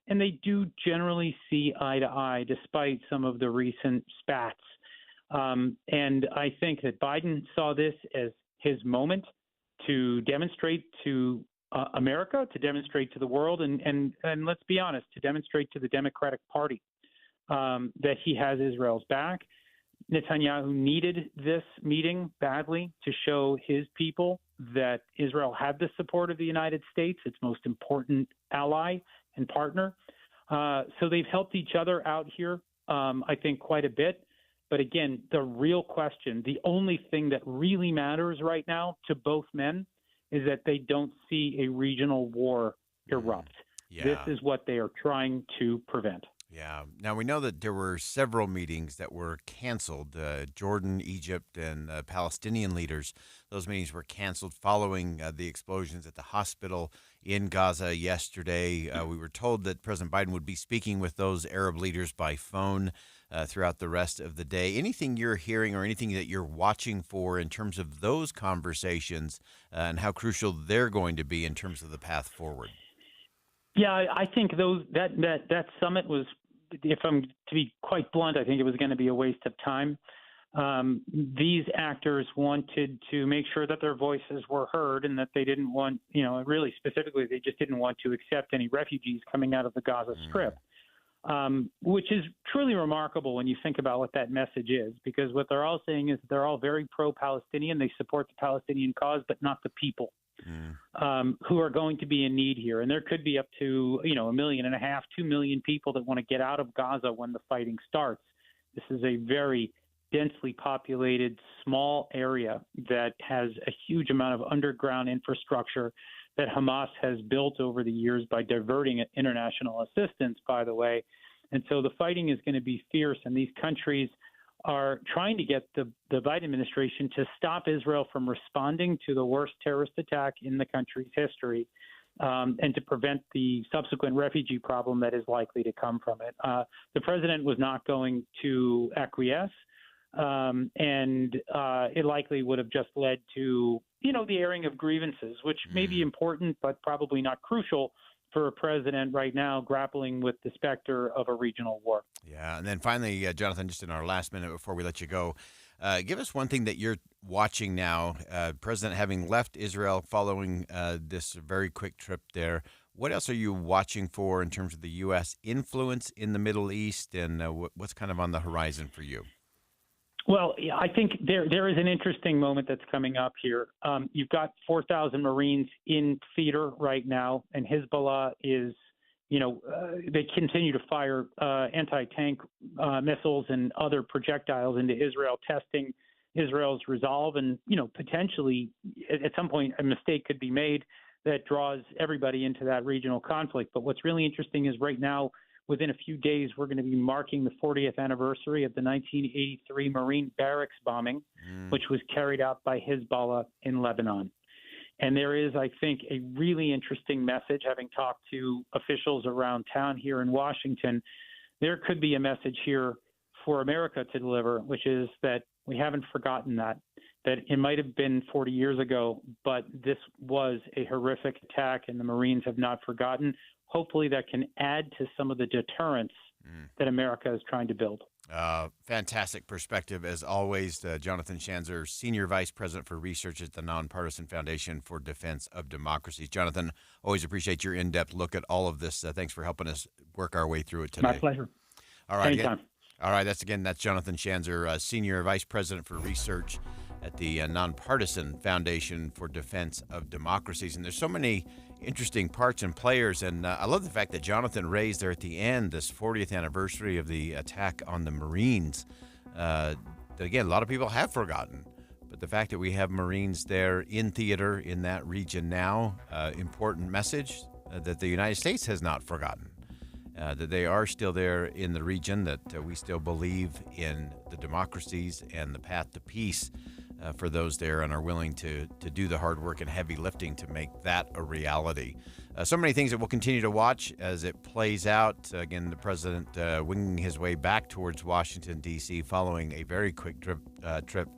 and they do generally see eye to eye despite some of the recent spats. And I think that Biden saw this as his moment to demonstrate to America, to demonstrate to the world, and let's be honest, to demonstrate to the Democratic Party that he has Israel's back. Netanyahu needed this meeting badly to show his people that Israel had the support of the United States, its most important ally and partner. So they've helped each other out here, I think, quite a bit. But again, the real question, the only thing that really matters right now to both men is that they don't see a regional war erupt. Yeah. This is what they are trying to prevent. Yeah. Now, we know that there were several meetings that were canceled. Jordan, Egypt, and Palestinian leaders, those meetings were canceled following the explosions at the hospital in Gaza yesterday. We were told that President Biden would be speaking with those Arab leaders by phone throughout the rest of the day. Anything you're hearing or anything that you're watching for in terms of those conversations and how crucial they're going to be in terms of the path forward? Yeah, I think that summit was, if I'm to be quite blunt, I think it was going to be a waste of time. These actors wanted to make sure that their voices were heard and that they didn't want, really specifically, they just didn't want to accept any refugees coming out of the Gaza Strip, which is truly remarkable when you think about what that message is, because what they're all saying is they're all very pro-Palestinian. They support the Palestinian cause, but not the people. Who are going to be in need here. And there could be up to, 1.5 million, 2 million people that want to get out of Gaza when the fighting starts. This is a very densely populated, small area that has a huge amount of underground infrastructure that Hamas has built over the years by diverting international assistance, by the way. And so the fighting is going to be fierce, and these countries are trying to get the Biden administration to stop Israel from responding to the worst terrorist attack in the country's history, and to prevent the subsequent refugee problem that is likely to come from it. The president was not going to acquiesce, and it likely would have just led to, the airing of grievances, which may be important, but probably not crucial for a president right now grappling with the specter of a regional war. Yeah, and then finally, Jonathan, just in our last minute before we let you go, give us one thing that you're watching now. President having left Israel following this very quick trip there, what else are you watching for in terms of the U.S. influence in the Middle East, and what's kind of on the horizon for you? Well, I think there is an interesting moment that's coming up here. You've got 4,000 Marines in theater right now, and Hezbollah is, they continue to fire anti-tank missiles and other projectiles into Israel, testing Israel's resolve. And, potentially at some point a mistake could be made that draws everybody into that regional conflict. But what's really interesting is right now, within a few days, we're going to be marking the 40th anniversary of the 1983 Marine barracks bombing, which was carried out by Hezbollah in Lebanon. And there is, I think, a really interesting message, having talked to officials around town here in Washington. There could be a message here for America to deliver, which is that we haven't forgotten that it might have been 40 years ago, but this was a horrific attack, and the Marines have not forgotten. Hopefully that can add to some of the deterrence that America is trying to build. Fantastic perspective, as always. Jonathan Schanzer, Senior Vice President for Research at the Nonpartisan Foundation for Defense of Democracies. Jonathan, always appreciate your in-depth look at all of this. Thanks for helping us work our way through it today. My pleasure. All right. Anytime. All right. That's Jonathan Schanzer, Senior Vice President for Research at the Nonpartisan Foundation for Defense of Democracies. And there's so many interesting parts and players. And I love the fact that Jonathan raised there at the end, this 40th anniversary of the attack on the Marines, that, again, a lot of people have forgotten. But the fact that we have Marines there in theater in that region now, important message that the United States has not forgotten. That they are still there in the region, that we still believe in the democracies and the path to peace for those there, and are willing to do the hard work and heavy lifting to make that a reality. So many things that we'll continue to watch as it plays out. Again, the president winging his way back towards Washington, D.C., following a very quick trip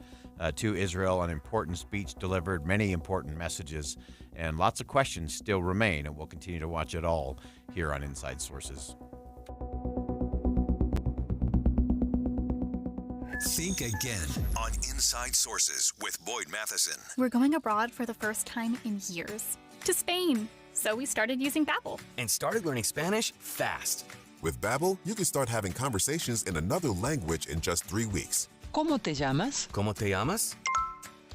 to Israel, an important speech delivered, many important messages, and lots of questions still remain, and we'll continue to watch it all here on Inside Sources. Think again on Inside Sources with Boyd Matheson. We're going abroad for the first time in years, to Spain. So we started using Babbel. And started learning Spanish fast. With Babbel, you can start having conversations in another language in just 3 weeks. ¿Cómo te llamas? ¿Cómo te llamas?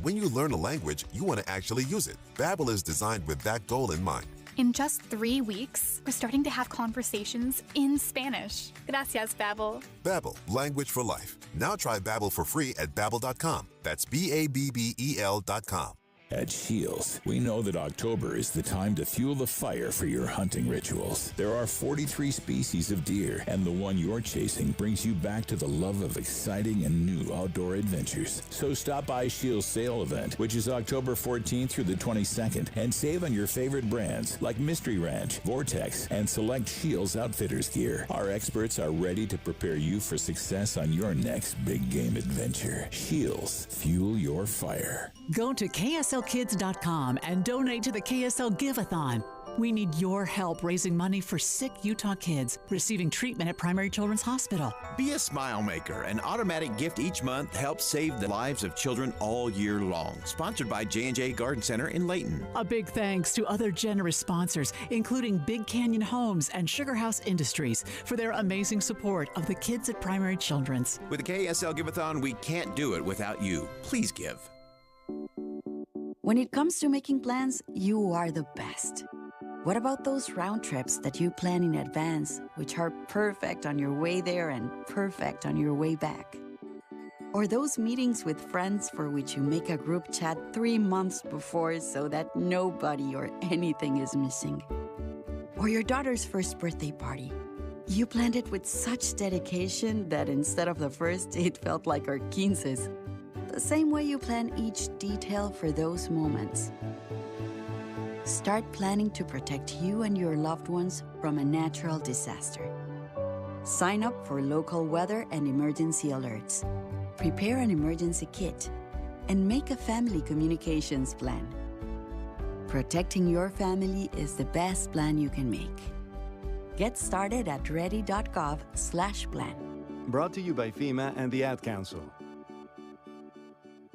When you learn a language, you want to actually use it. Babbel is designed with that goal in mind. In just 3 weeks, we're starting to have conversations in Spanish. Gracias, Babbel. Babbel, language for life. Now try Babbel for free at Babbel.com. That's Babbel.com. At Shields, we know that October is the time to fuel the fire for your hunting rituals. There are 43 species of deer, and the one you're chasing brings you back to the love of exciting and new outdoor adventures. So stop by Shields' sale event, which is October 14th through the 22nd, and save on your favorite brands like Mystery Ranch, Vortex, and select Shields Outfitters gear. Our experts are ready to prepare you for success on your next big game adventure. Shields, fuel your fire. Go to KSLKids.com and donate to the KSL Give-a-thon. We need your help raising money for sick Utah kids receiving treatment at Primary Children's Hospital. Be a smile maker. An automatic gift each month helps save the lives of children all year long. Sponsored by J&J Garden Center in Layton. A big thanks to other generous sponsors, including Big Canyon Homes and Sugar House Industries, for their amazing support of the kids at Primary Children's. With the KSL Give-a-thon, we can't do it without you. Please give. When it comes to making plans, you are the best. What about those round trips that you plan in advance, which are perfect on your way there and perfect on your way back? Or those meetings with friends for which you make a group chat 3 months before so that nobody or anything is missing? Or your daughter's first birthday party. You planned it with such dedication that instead of the first, it felt like our 15s. The same way you plan each detail for those moments. Start planning to protect you and your loved ones from a natural disaster. Sign up for local weather and emergency alerts. Prepare an emergency kit and make a family communications plan. Protecting your family is the best plan you can make. Get started at ready.gov/plan. Brought to you by FEMA and the Ad Council.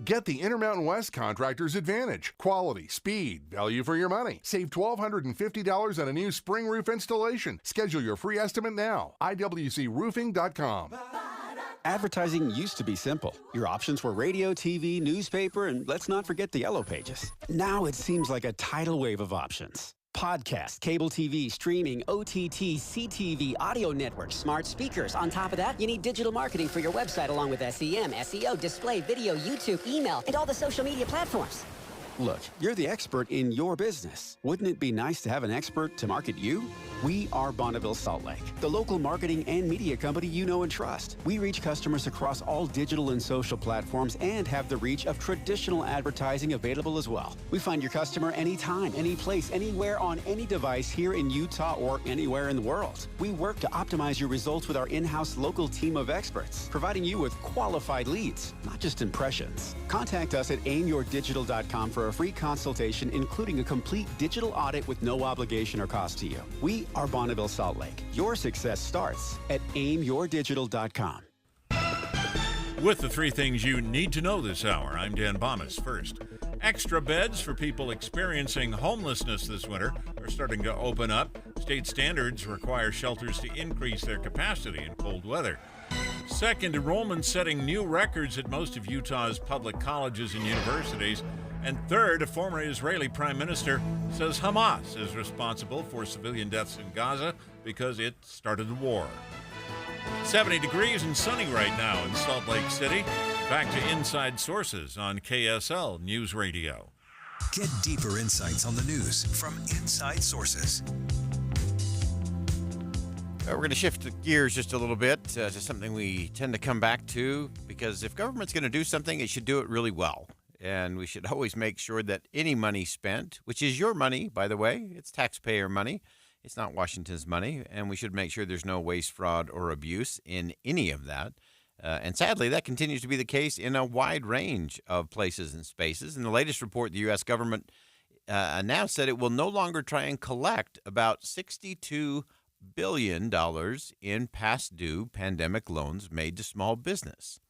Get the Intermountain West Contractor's Advantage. Quality, speed, value for your money. Save $1,250 on a new spring roof installation. Schedule your free estimate now. IWCroofing.com. Advertising used to be simple. Your options were radio, TV, newspaper, and let's not forget the yellow pages. Now it seems like a tidal wave of options. Podcast, cable TV, streaming, OTT, CTV, audio networks, smart speakers. On top of that, you need digital marketing for your website along with SEM, SEO, display, video, YouTube, email, and all the social media platforms. Look, you're the expert in your business. Wouldn't it be nice to have an expert to market you? We are Bonneville Salt Lake, the local marketing and media company you know and trust. We reach customers across all digital and social platforms and have the reach of traditional advertising available as well. We find your customer anytime, any place, anywhere on any device here in Utah or anywhere in the world. We work to optimize your results with our in-house local team of experts, providing you with qualified leads, not just impressions. Contact us at aimyourdigital.com for a free consultation, including a complete digital audit with no obligation or cost to you. We are Bonneville Salt Lake. Your success starts at aimyourdigital.com. With the 3 things you need to know this hour, I'm Dan Bomas. First, extra beds for people experiencing homelessness this winter are starting to open up. State standards require shelters to increase their capacity in cold weather. Second, enrollment setting new records at most of Utah's public colleges and universities. And third, a former Israeli prime minister says Hamas is responsible for civilian deaths in Gaza because it started the war. 70 degrees and sunny right now in Salt Lake City. Back to Inside Sources on KSL News Radio. Get deeper insights on the news from Inside Sources. We're going to shift gears just a little bit to something we tend to come back to, because if government's going to do something, it should do it really well. And we should always make sure that any money spent, which is your money, by the way, it's taxpayer money, it's not Washington's money, and we should make sure there's no waste, fraud, or abuse in any of that. And sadly, that continues to be the case in a wide range of places and spaces. In the latest report, the U.S. government announced that it will no longer try and collect about $62 billion in past due pandemic loans made to small business.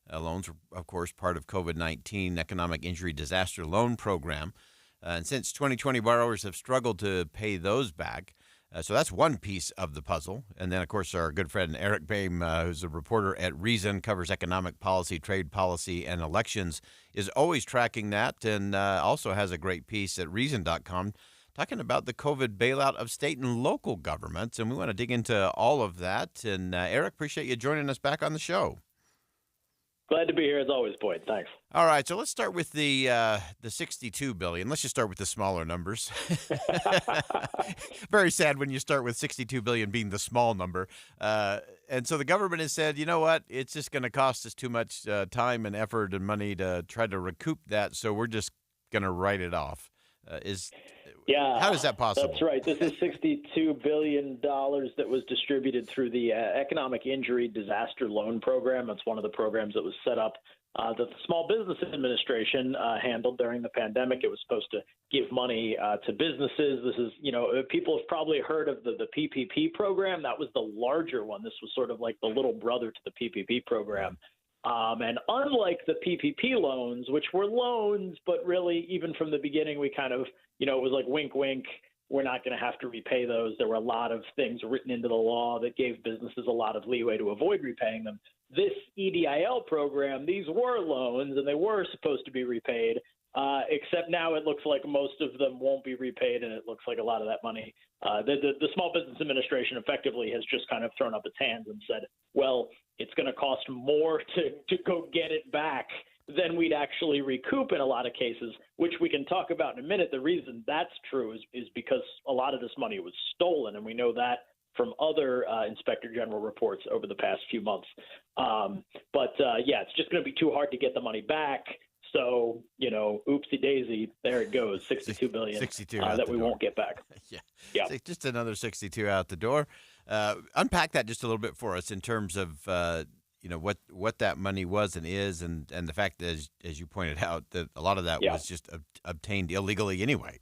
Loans were, of course, part of COVID-19 Economic Injury Disaster Loan Program. And since 2020, borrowers have struggled to pay those back. So that's one piece of the puzzle. And then, of course, our good friend Eric Boehm, who's a reporter at Reason, covers economic policy, trade policy, and elections, is always tracking that, and also has a great piece at Reason.com talking about the COVID bailout of state and local governments. And we want to dig into all of that. And Eric, appreciate you joining us back on the show. Glad to be here as always, Boyd. Thanks. All right, so let's start with the $62 billion. Let's just start with the smaller numbers. Very sad when you start with $62 billion being the small number. And so the government has said, you know what, it's just going to cost us too much time and effort and money to try to recoup that, so we're just going to write it off. How is that possible? That's right. This is $62 billion that was distributed through the Economic Injury Disaster Loan Program. It's one of the programs that was set up that the Small Business Administration handled during the pandemic. It was supposed to give money to businesses. This is, people have probably heard of the PPP program. That was the larger one. This was sort of like the little brother to the PPP program. And unlike the PPP loans, which were loans, but really even from the beginning, we kind of, it was like wink, wink, we're not going to have to repay those. There were a lot of things written into the law that gave businesses a lot of leeway to avoid repaying them. This EDIL program, these were loans and they were supposed to be repaid, except now it looks like most of them won't be repaid, and it looks like a lot of that money. The Small Business Administration effectively has just kind of thrown up its hands and said, well, it's going to cost more to go get it back than we'd actually recoup in a lot of cases, which we can talk about in a minute. The reason that's true is because a lot of this money was stolen, and we know that from other Inspector General reports over the past few months. It's just going to be too hard to get the money back. So, oopsie daisy, there it goes, $62 billion 62 that we won't get back. Yeah. Just another 62 out the door. Unpack that just a little bit for us in terms of, what that money was and is, and the fact that, as you pointed out, that a lot of that was just obtained illegally anyway.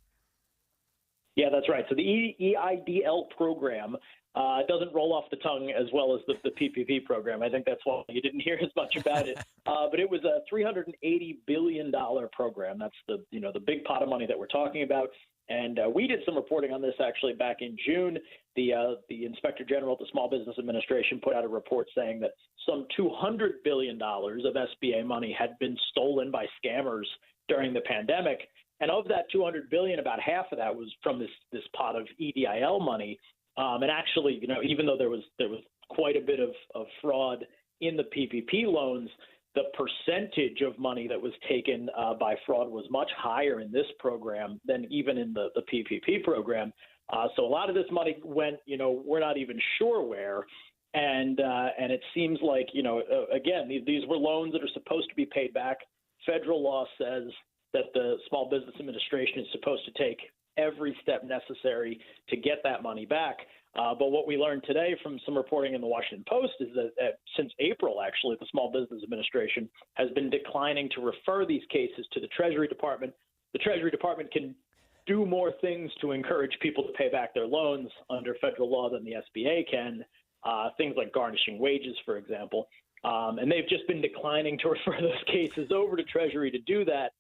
Yeah, that's right. So the EIDL program doesn't roll off the tongue as well as the PPP program. I think that's why you didn't hear as much about it. But it was a $380 billion program. That's the big pot of money that we're talking about. And we did some reporting on this actually back in June. The Inspector General at the Small Business Administration put out a report saying that some $200 billion of SBA money had been stolen by scammers during the pandemic. And of that $200 billion, about half of that was from this pot of EDIL money. And actually, even though there was quite a bit of fraud in the PPP loans, the percentage of money that was taken by fraud was much higher in this program than even in the PPP program. So a lot of this money went, we're not even sure where. And it seems like, again, these were loans that are supposed to be paid back. Federal law says that the Small Business Administration is supposed to take every step necessary to get that money back. But what we learned today from some reporting in the Washington Post is that since April, actually, the Small Business Administration has been declining to refer these cases to the Treasury Department. The Treasury Department can do more things to encourage people to pay back their loans under federal law than the SBA can, things like garnishing wages, for example. And they've just been declining to refer those cases over to Treasury to do that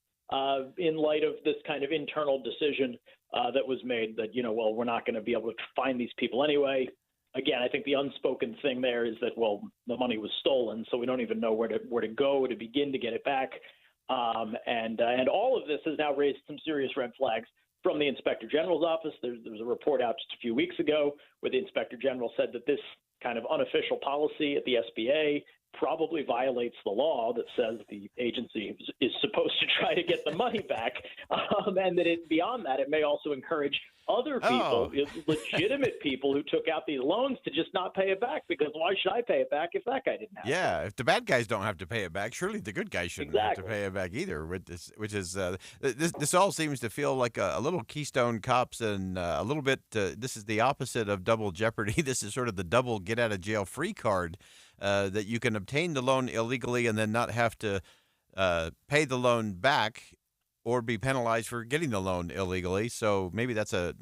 in light of this kind of internal decision that was made that, we're not going to be able to find these people anyway. again, I think the unspoken thing there is that, well, the money was stolen, so we don't even know where to go to begin to get it back. And all of this has now raised some serious red flags from the Inspector General's office. There was a report out just a few weeks ago where the Inspector General said that this kind of unofficial policy at the SBA probably violates the law that says the agency is supposed to try to get the money back, and that beyond that, it may also encourage other people, legitimate people who took out these loans, to just not pay it back, because why should I pay it back if that guy didn't have it? Yeah, if the bad guys don't have to pay it back, surely the good guys shouldn't have to pay it back either. Which is this all seems to feel like a little Keystone Cops, and a little bit. This is the opposite of double jeopardy. This is sort of the double get out of jail free card. That you can obtain the loan illegally and then not have to pay the loan back or be penalized for getting the loan illegally. So maybe that's a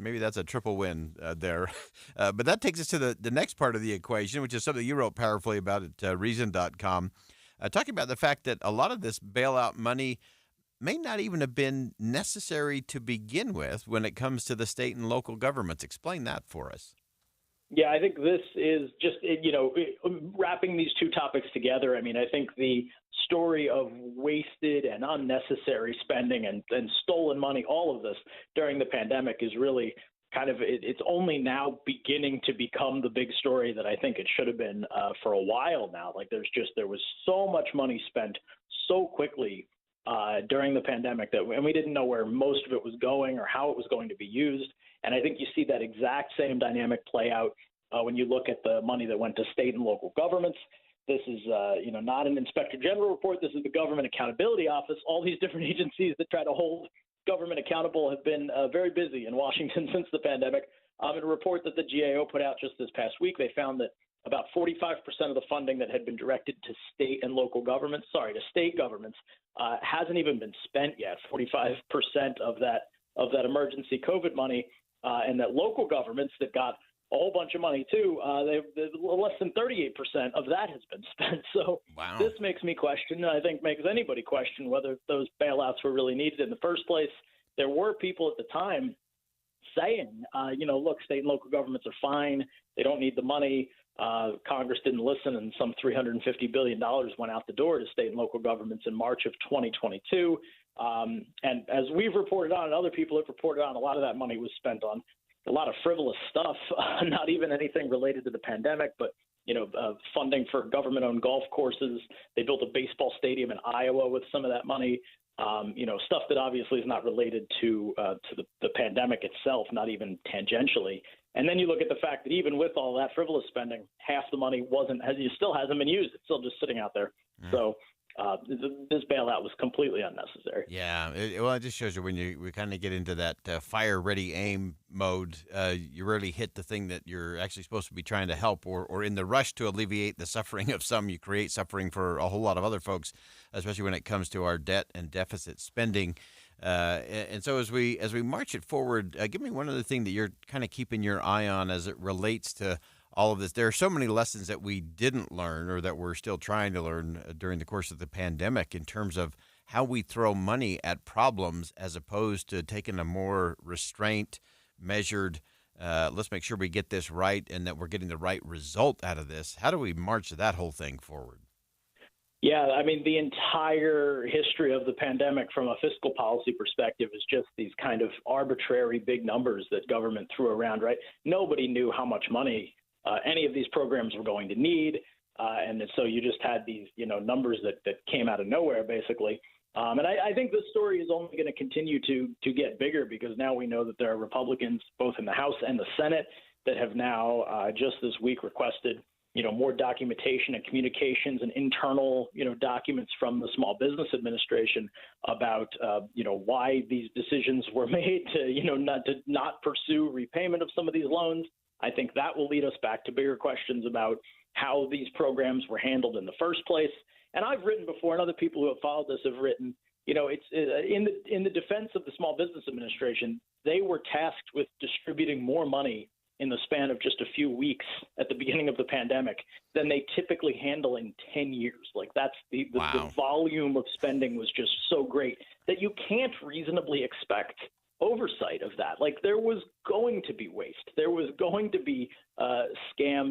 triple win there. But that takes us to the next part of the equation, which is something you wrote powerfully about at Reason.com, talking about the fact that a lot of this bailout money may not even have been necessary to begin with when it comes to the state and local governments. Explain that for us. Yeah, I think this is just, wrapping these two topics together. I mean, I think the story of wasted and unnecessary spending and stolen money, all of this during the pandemic is really kind of, it's only now beginning to become the big story that I think it should have been for a while now. Like there was so much money spent so quickly during the pandemic and we didn't know where most of it was going or how it was going to be used. And I think you see that exact same dynamic play out when you look at the money that went to state and local governments. This is, not an Inspector General report. This is the Government Accountability Office. All these different agencies that try to hold government accountable have been very busy in Washington since the pandemic. In a report that the GAO put out just this past week, they found that about 45% of the funding that had been directed to state governments, hasn't even been spent yet. 45% of that emergency COVID money, and that local governments that got a whole bunch of money too, less than 38% of that has been spent. So This makes me question, and I think makes anybody question whether those bailouts were really needed in the first place. There were people at the time saying, look, state and local governments are fine. They don't need the money. Congress didn't listen, and some $350 billion went out the door to state and local governments in March of 2022. And as we've reported on and other people have reported on, a lot of that money was spent on a lot of frivolous stuff, not even anything related to the pandemic, but funding for government-owned golf courses. They built a baseball stadium in Iowa with some of that money. Stuff that obviously is not related to the pandemic itself, not even tangentially. And then you look at the fact that even with all that frivolous spending, half the money still hasn't been used. It's still just sitting out there. So this bailout was completely unnecessary. Yeah, it just shows you when we kind of get into that fire ready aim mode, you really hit the thing that you're actually supposed to be trying to help, or in the rush to alleviate the suffering of some, you create suffering for a whole lot of other folks, especially when it comes to our debt and deficit spending. And so as we march it forward, give me one other thing that you're kind of keeping your eye on as it relates to all of this. There are so many lessons that we didn't learn or that we're still trying to learn during the course of the pandemic in terms of how we throw money at problems as opposed to taking a more restraint, measured, let's make sure we get this right and that we're getting the right result out of this. How do we march that whole thing forward? Yeah, I mean, the entire history of the pandemic from a fiscal policy perspective is just these kind of arbitrary big numbers that government threw around, right? Nobody knew how much money any of these programs were going to need. And so you just had these, numbers that came out of nowhere, basically. And I think this story is only going to continue to get bigger because now we know that there are Republicans both in the House and the Senate that have now just this week requested more documentation and communications and internal, documents from the Small Business Administration about, why these decisions were made to not pursue repayment of some of these loans. I think that will lead us back to bigger questions about how these programs were handled in the first place. And I've written before, and other people who have followed this have written, it's in the defense of the Small Business Administration, they were tasked with distributing more money in the span of just a few weeks at the beginning of the pandemic than they typically handle in 10 years. Like that's the volume of spending was just so great that you can't reasonably expect oversight of that. Like there was going to be waste. There was going to be scams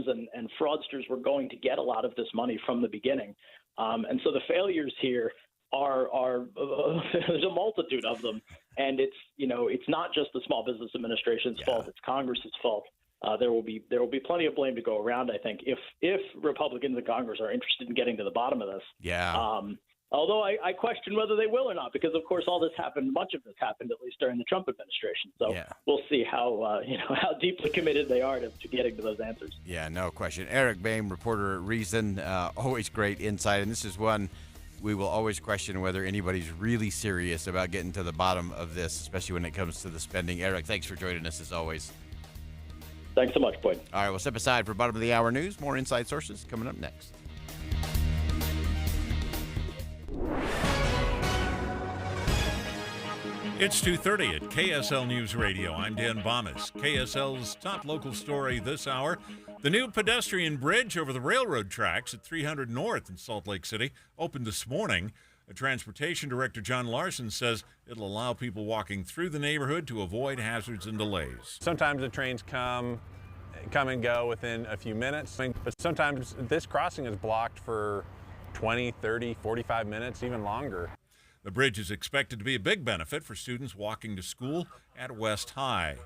fraudsters were going to get a lot of this money from the beginning. And so the failures here are there's a multitude of them. And it's not just the Small Business Administration's fault. It's Congress's fault. There will be plenty of blame to go around, I think, if Republicans in Congress are interested in getting to the bottom of this. Yeah. Although I question whether they will or not, because of course much of this happened at least during the Trump administration. So we'll see how deeply committed they are to getting to those answers. Yeah, no question. Eric Boehm, reporter at Reason, always great insight, and this is one we will always question whether anybody's really serious about getting to the bottom of this, especially when it comes to the spending. Eric, thanks for joining us as always. Thanks so much, Boyd. All right, we'll step aside for bottom of the hour news. More Inside Sources coming up next. It's 2:30 at KSL News Radio. I'm Dan Bomas. KSL's top local story this hour. The new pedestrian bridge over the railroad tracks at 300 North in Salt Lake City opened this morning. Transportation Director John Larson says it'll allow people walking through the neighborhood to avoid hazards and delays. Sometimes the trains come and go within a few minutes, but sometimes this crossing is blocked for 20, 30, 45 minutes, even longer. The bridge is expected to be a big benefit for students walking to school at West High.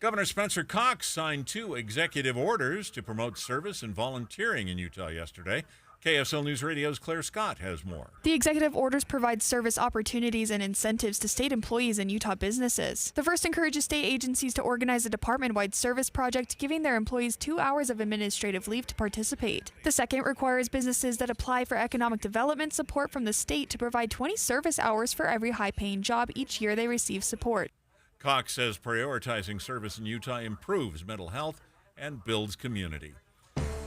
Governor Spencer Cox signed 2 executive orders to promote service and volunteering in Utah yesterday. KSL News Radio's Claire Scott has more. The executive orders provide service opportunities and incentives to state employees and Utah businesses. The first encourages state agencies to organize a department-wide service project, giving their employees 2 hours of administrative leave to participate. The second requires businesses that apply for economic development support from the state to provide 20 service hours for every high-paying job each year they receive support. Cox says prioritizing service in Utah improves mental health and builds community.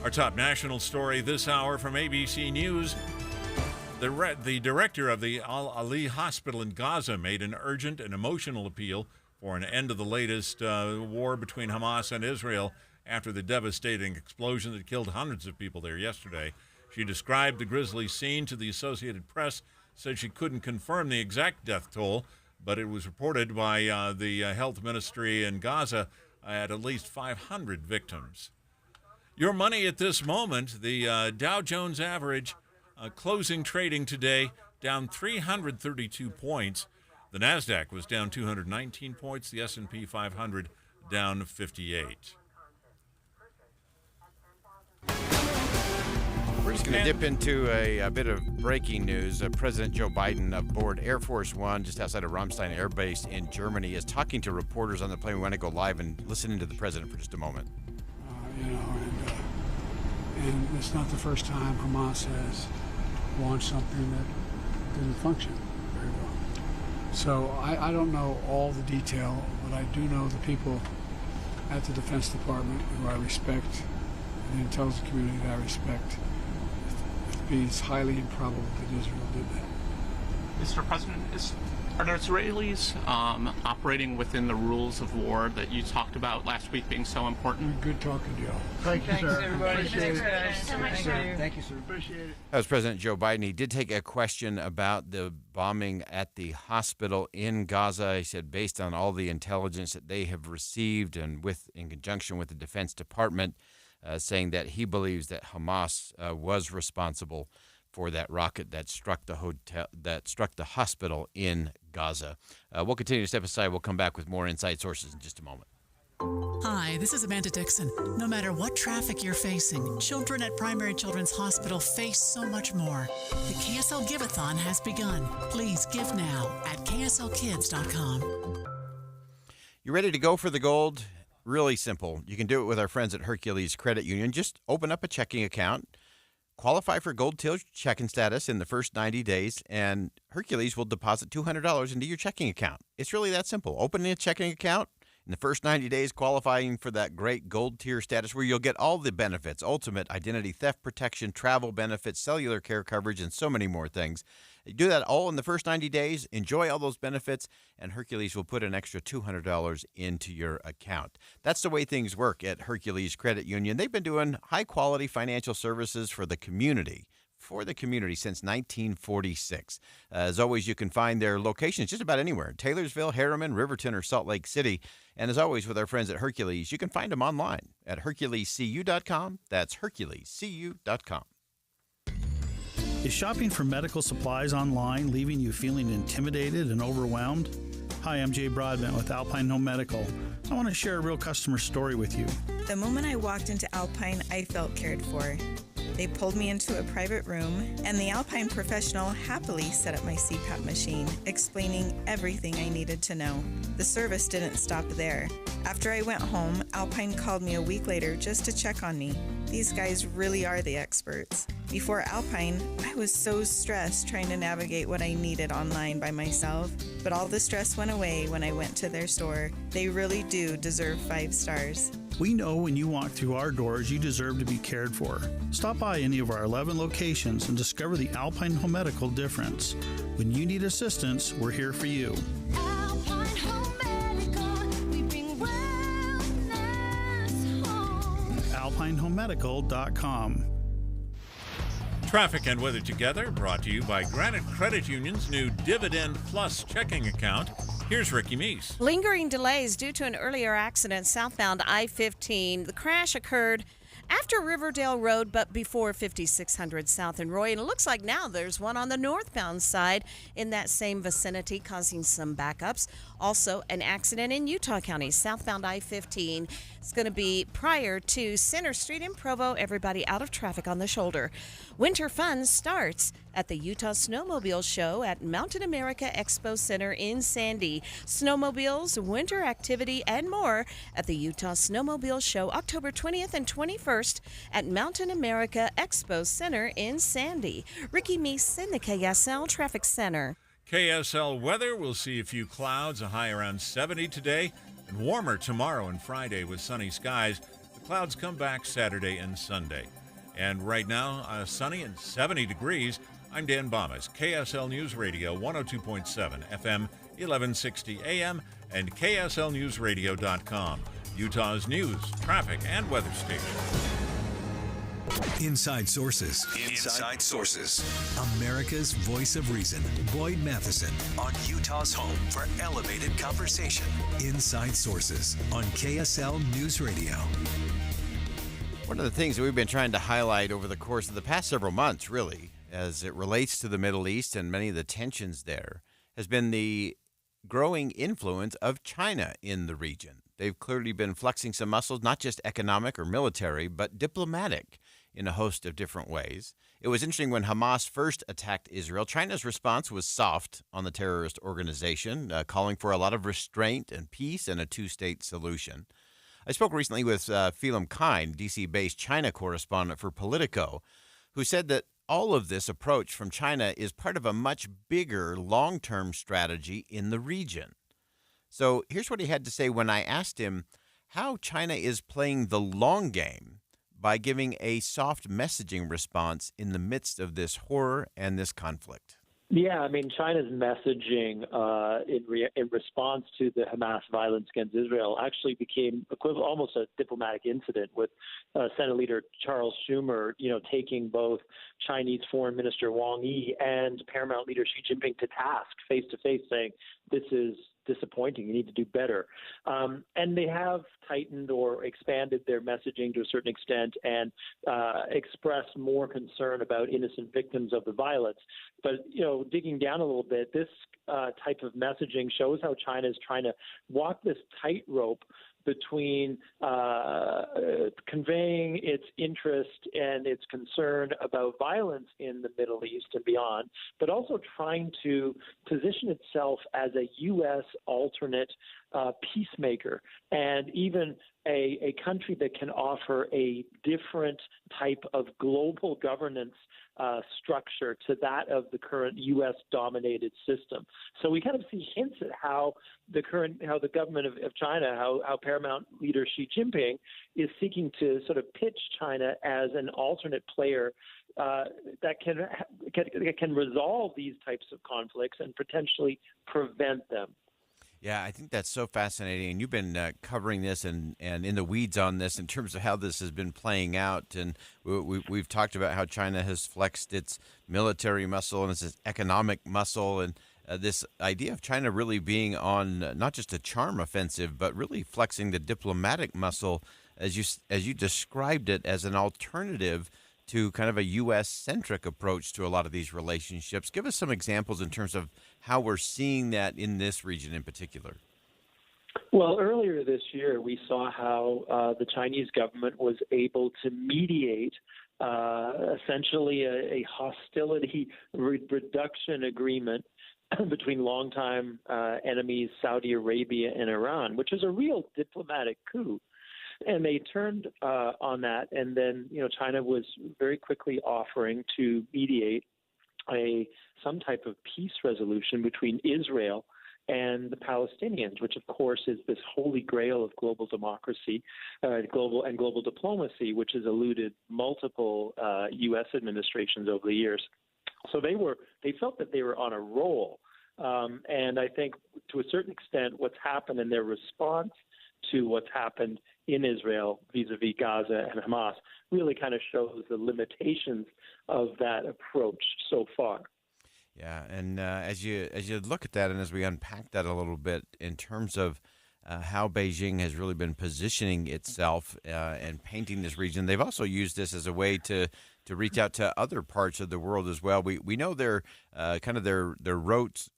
Our top national story this hour from ABC News. The director of the Al-Ali Hospital in Gaza made an urgent and emotional appeal for an end to the latest war between Hamas and Israel after the devastating explosion that killed hundreds of people there yesterday. She described the grisly scene to the Associated Press, said she couldn't confirm the exact death toll, but it was reported by the health ministry in Gaza at least 500 victims. Your money at this moment, the Dow Jones average closing trading today down 332 points. The NASDAQ was down 219 points. The S&P 500 down 58. We're just going to dip into a bit of breaking news. President Joe Biden aboard Air Force One just outside of Ramstein Air Base in Germany is talking to reporters on the plane. We want to go live and listen to the president for just a moment. And it's not the first time Hamas has launched something that didn't function very well. So I don't know all the detail, but I do know the people at the Defense Department who I respect, and the intelligence community that I respect. It's highly improbable that Israel did that. Mr. President, are the Israelis operating within the rules of war that you talked about last week being so important? Good talking to y'all. Thank you, sir. Everybody. Thank you, sir. Appreciate it. That was President Joe Biden. He did take a question about the bombing at the hospital in Gaza. He said, based on all the intelligence that they have received and in conjunction with the Defense Department, saying that he believes that Hamas was responsible for that rocket that struck the hospital in Gaza. We'll continue to step aside. We'll come back with more Inside Sources in just a moment. Hi, this is Amanda Dixon. No matter what traffic you're facing, children at Primary Children's Hospital face so much more. The KSL Give-a-thon has begun. Please give now at kslkids.com. You ready to go for the gold? Really simple. You can do it with our friends at Hercules Credit Union. Just open up a checking account, qualify for Gold Tier checking status in the first 90 days, and Hercules will deposit $200 into your checking account. It's really that simple. Open a checking account in the first 90 days, qualifying for that great Gold Tier status where you'll get all the benefits: ultimate identity theft protection, travel benefits, cellular care coverage, and so many more things. You do that all in the first 90 days, enjoy all those benefits, and Hercules will put an extra $200 into your account. That's the way things work at Hercules Credit Union. They've been doing high-quality financial services for the community for the community since 1946. As always, you can find their locations just about anywhere, Taylorsville, Harriman, Riverton, or Salt Lake City. And as always, with our friends at Hercules, you can find them online at HerculesCU.com. That's HerculesCU.com. Is shopping for medical supplies online leaving you feeling intimidated and overwhelmed? Hi, I'm Jay Broadbent with Alpine Home Medical. I want to share a real customer story with you. The moment I walked into Alpine, I felt cared for. They pulled me into a private room, and the Alpine professional happily set up my CPAP machine, explaining everything I needed to know. The service didn't stop there. After I went home, Alpine called me a week later just to check on me. These guys really are the experts. Before Alpine, I was so stressed trying to navigate what I needed online by myself, but all the stress went away when I went to their store. They really do deserve 5 stars. We know when you walk through our doors, you deserve to be cared for. Stop by any of our 11 locations and discover the Alpine Home Medical difference. When you need assistance, we're here for you. Alpine Home Medical, we bring wellness home. AlpineHomeMedical.com. Traffic and weather together, brought to you by Granite Credit Union's new Dividend Plus checking account. Here's Ricky Meese. Lingering delays due to an earlier accident southbound I-15. The crash occurred after Riverdale Road, but before 5600 South in Roy. And it looks like now there's one on the northbound side in that same vicinity, causing some backups. Also, an accident in Utah County, southbound I-15. It's going to be prior to Center Street in Provo. Everybody out of traffic on the shoulder. Winter Fun starts at the Utah Snowmobile Show at Mountain America Expo Center in Sandy. Snowmobiles, winter activity, and more at the Utah Snowmobile Show October 20th and 21st at Mountain America Expo Center in Sandy. Ricky Meese in the KSL Traffic Center. KSL weather, we'll see a few clouds, a high around 70 today, and warmer tomorrow and Friday with sunny skies. The clouds come back Saturday and Sunday. And right now, sunny and 70 degrees. I'm Dan Bomas, KSL News Radio 102.7 FM, 1160 AM, and KSLNewsRadio.com, Utah's news, traffic, and weather station. Inside Sources. Inside Sources. America's voice of reason. Boyd Matheson on Utah's home for elevated conversation. Inside Sources on KSL News Radio. One of the things that we've been trying to highlight over the course of the past several months, really, as it relates to the Middle East and many of the tensions there, has been the growing influence of China in the region. They've clearly been flexing some muscles, not just economic or military, but diplomatic in a host of different ways. It was interesting when Hamas first attacked Israel. China's response was soft on the terrorist organization, calling for a lot of restraint and peace and a two-state solution. I spoke recently with Phelim Kine, D.C.-based China correspondent for Politico, who said that all of this approach from China is part of a much bigger long-term strategy in the region. So here's what he had to say when I asked him how China is playing the long game by giving a soft messaging response in the midst of this horror and this conflict. Yeah, I mean, China's messaging in response to the Hamas violence against Israel actually became almost a diplomatic incident with Senate Leader Charles Schumer, taking both Chinese Foreign Minister Wang Yi and Paramount Leader Xi Jinping to task face-to-face, saying this is disappointing. You need to do better. And they have tightened or expanded their messaging to a certain extent and expressed more concern about innocent victims of the violence. But, digging down a little bit, this type of messaging shows how China is trying to walk this tightrope between conveying its interest and its concern about violence in the Middle East and beyond, but also trying to position itself as a U.S. alternate peacemaker and even a country that can offer a different type of global governance structure to that of the current U.S.-dominated system. So we kind of see hints at how the government of China, how Paramount Leader Xi Jinping is seeking to sort of pitch China as an alternate player that can resolve these types of conflicts and potentially prevent them. Yeah, I think that's so fascinating. And you've been covering this and in the weeds on this in terms of how this has been playing out. And we've talked about how China has flexed its military muscle and its economic muscle. And this idea of China really being on not just a charm offensive, but really flexing the diplomatic muscle, as you described it, as an alternative to kind of a U.S.-centric approach to a lot of these relationships. Give us some examples in terms of how we're seeing that in this region in particular. Well, earlier this year, we saw how the Chinese government was able to mediate essentially a hostility reduction agreement between longtime enemies Saudi Arabia and Iran, which is a real diplomatic coup. And they turned on that, and then China was very quickly offering to mediate some type of peace resolution between Israel and the Palestinians, which of course is this holy grail of global democracy, global diplomacy, which has eluded multiple U.S. administrations over the years. So they felt that they were on a roll, and I think to a certain extent, what's happened in their response to what's happened in Israel vis-a-vis Gaza and Hamas really kind of shows the limitations of that approach so far. Yeah, and as you look at that and as we unpack that a little bit in terms of how Beijing has really been positioning itself and painting this region, they've also used this as a way to reach out to other parts of the world as well. We know their kind of their roads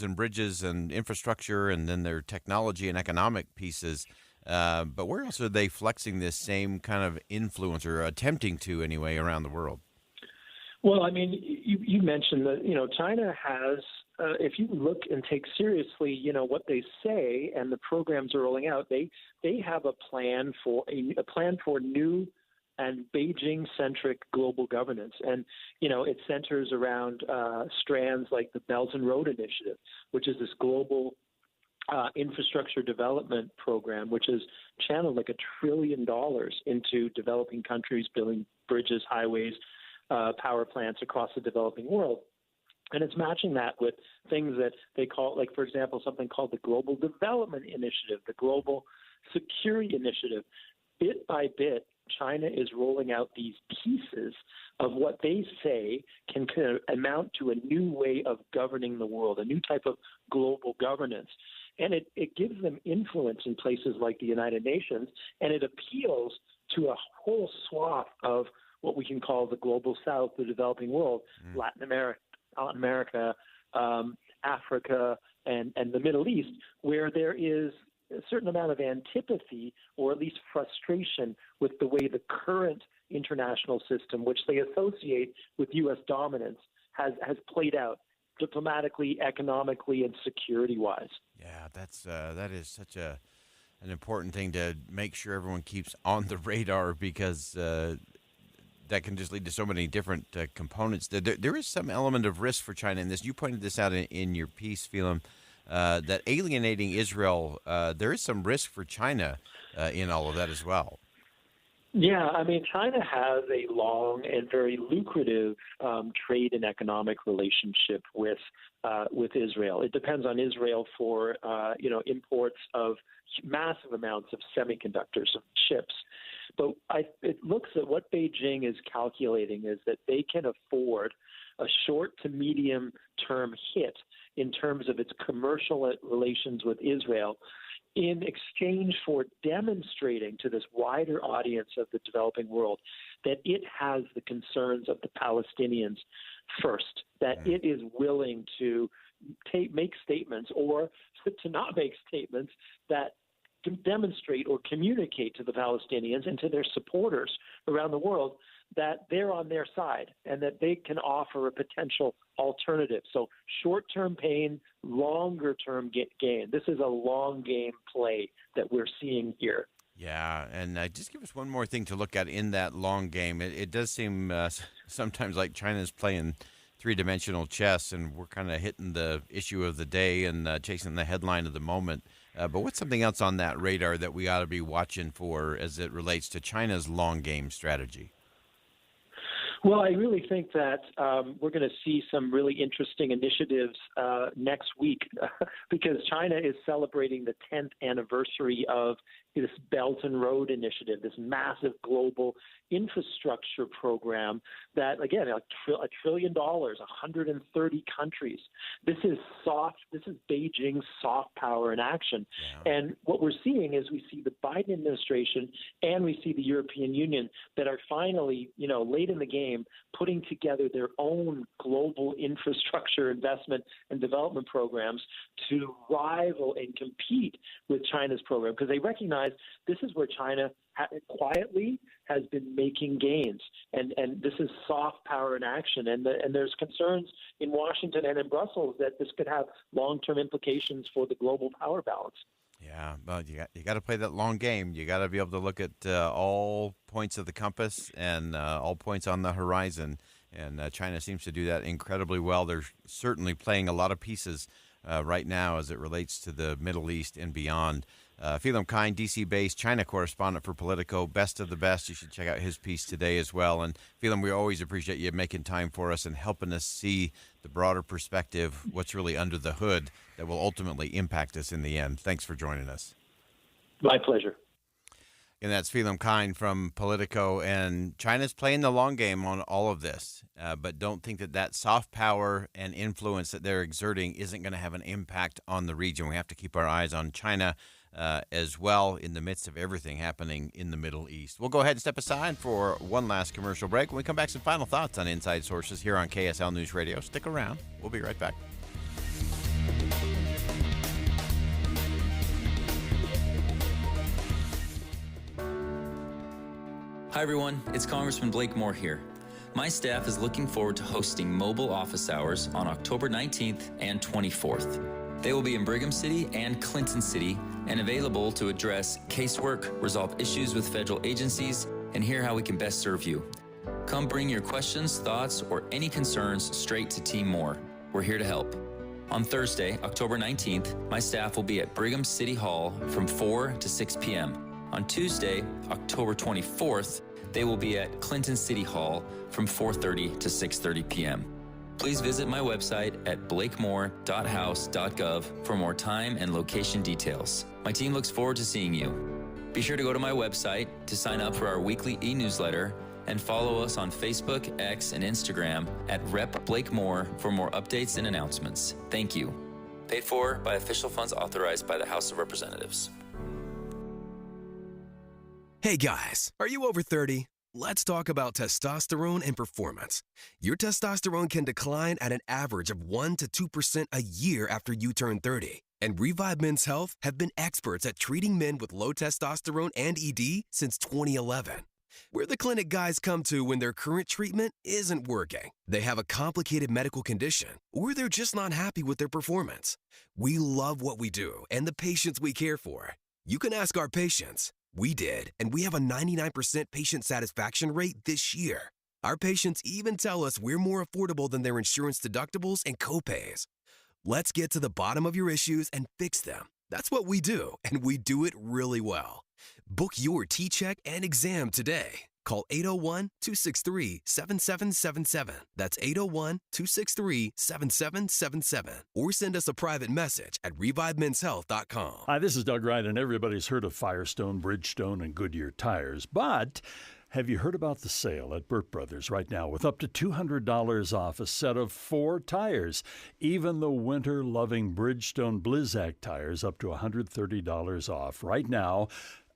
and bridges and infrastructure, and then their technology and economic pieces. But where else are they flexing this same kind of influence, or attempting to anyway, around the world? Well, I mean, you mentioned that China has, if you look and take seriously, what they say and the programs are rolling out, they have a plan for new and Beijing-centric global governance. And, it centers around strands like the Belt and Road Initiative, which is this global infrastructure development program, which has channeled like $1 trillion into developing countries, building bridges, highways, power plants across the developing world. And it's matching that with things that they call, like, for example, something called the Global Development Initiative, the Global Security Initiative. Bit by bit, China is rolling out these pieces of what they say can kind of amount to a new way of governing the world, a new type of global governance. And it gives them influence in places like the United Nations, and it appeals to a whole swath of what we can call the global south, the developing world, Latin America, Africa, and the Middle East, where there is a certain amount of antipathy or at least frustration with the way the current international system, which they associate with U.S. dominance, has played out diplomatically, economically, and security-wise. Yeah, that is such an important thing to make sure everyone keeps on the radar, because that can just lead to so many different components. There is some element of risk for China in this. You pointed this out in your piece, Phelim, that alienating Israel, there is some risk for China in all of that as well. Yeah, I mean, China has a long and very lucrative trade and economic relationship with Israel. It depends on Israel for imports of massive amounts of semiconductors, of chips. But it looks at what Beijing is calculating is that they can afford a short to medium term hit in terms of its commercial relations with Israel, in exchange for demonstrating to this wider audience of the developing world that it has the concerns of the Palestinians first, that it is willing to make statements or to not make statements that demonstrate or communicate to the Palestinians and to their supporters around the world that they're on their side and that they can offer a potential alternative. So short-term pain, longer-term gain. This is a long game play that we're seeing here. Yeah, and just give us one more thing to look at in that long game. It does seem sometimes like China's playing three-dimensional chess, and we're kind of hitting the issue of the day and chasing the headline of the moment. But what's something else on that radar that we ought to be watching for as it relates to China's long game strategy? Well, I really think that we're going to see some really interesting initiatives next week because China is celebrating the 10th anniversary of this Belt and Road Initiative, this massive global infrastructure program that, again, $1 trillion, 130 countries. This is Beijing's soft power in action. Yeah. And what we're seeing is we see the Biden administration and we see the European Union that are finally, late in the game, putting together their own global infrastructure investment and development programs to rival and compete with China's program, because they recognize this is where China quietly has been making gains, and this is soft power in action. And there's concerns in Washington and in Brussels that this could have long-term implications for the global power balance. Yeah, but you got to play that long game. You got to be able to look at all points of the compass and all points on the horizon. And China seems to do that incredibly well. They're certainly playing a lot of pieces right now as it relates to the Middle East and beyond. Phelim Kine, D.C.-based China correspondent for Politico, best of the best. You should check out his piece today as well. And Phelim, we always appreciate you making time for us and helping us see the broader perspective, what's really under the hood that will ultimately impact us in the end. Thanks for joining us. My pleasure. And that's Phelim Kine from Politico. And China's playing the long game on all of this, but don't think that soft power and influence that they're exerting isn't going to have an impact on the region. We have to keep our eyes on China as well in the midst of everything happening in the Middle East. We'll go ahead and step aside for one last commercial break. When we come back, some final thoughts on Inside Sources here on KSL News Radio. Stick around. We'll be right back. Hi, everyone. It's Congressman Blake Moore here. My staff is looking forward to hosting mobile office hours on October 19th and 24th. They will be in Brigham City and Clinton City and available to address casework, resolve issues with federal agencies, and hear how we can best serve you. Come bring your questions, thoughts, or any concerns straight to Team Moore. We're here to help. On Thursday, October 19th, my staff will be at Brigham City Hall from 4 to 6 p.m. On Tuesday, October 24th, they will be at Clinton City Hall from 4:30 to 6:30 p.m. Please visit my website at blakemore.house.gov for more time and location details. My team looks forward to seeing you. Be sure to go to my website to sign up for our weekly e-newsletter and follow us on Facebook, X, and Instagram at Rep Blake Moore for more updates and announcements. Thank you. Paid for by official funds authorized by the House of Representatives. Hey guys, are you over 30? Let's talk about testosterone and performance. Your testosterone can decline at an average of 1 to 2% a year after you turn 30. And Revive Men's Health have been experts at treating men with low testosterone and ED since 2011. We're the clinic guys come to when their current treatment isn't working. They have a complicated medical condition, or they're just not happy with their performance. We love what we do and the patients we care for. You can ask our patients. We did, and we have a 99% patient satisfaction rate this year. Our patients even tell us we're more affordable than their insurance deductibles and copays. Let's get to the bottom of your issues and fix them. That's what we do, and we do it really well. Book your T-Check and exam today. Call 801-263-7777. That's 801-263-7777. Or send us a private message at ReviveMen'sHealth.com. Hi, this is Doug Wright, and everybody's heard of Firestone, Bridgestone, and Goodyear tires. But have you heard about the sale at Burt Brothers right now with up to $200 off a set of 4 tires? Even the winter-loving Bridgestone Blizzak tires up to $130 off right now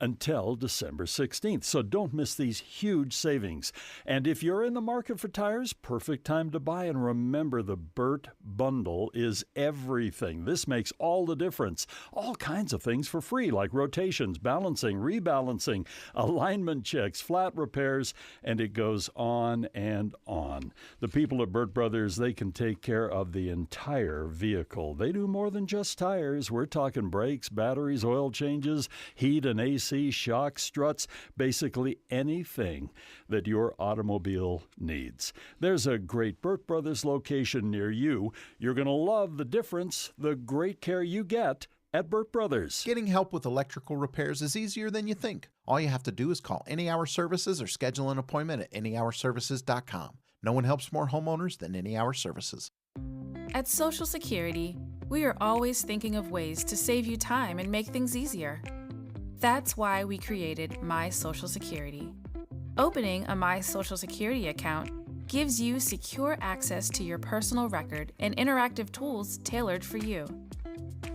until December 16th. So don't miss these huge savings. And if you're in the market for tires, perfect time to buy. And remember, the Burt Bundle is everything. This makes all the difference. All kinds of things for free, like rotations, balancing, rebalancing, alignment checks, flat repairs, and it goes on and on. The people at Burt Brothers, they can take care of the entire vehicle. They do more than just tires. We're talking brakes, batteries, oil changes, heat and AC, shocks, struts, basically anything that your automobile needs. There's a great Burt Brothers location near you. You're going to love the difference, the great care you get at Burt Brothers. Getting help with electrical repairs is easier than you think. All you have to do is call Any Hour Services or schedule an appointment at anyhourservices.com. No one helps more homeowners than Any Hour Services. At Social Security, we are always thinking of ways to save you time and make things easier. That's why we created My Social Security. Opening a My Social Security account gives you secure access to your personal record and interactive tools tailored for you.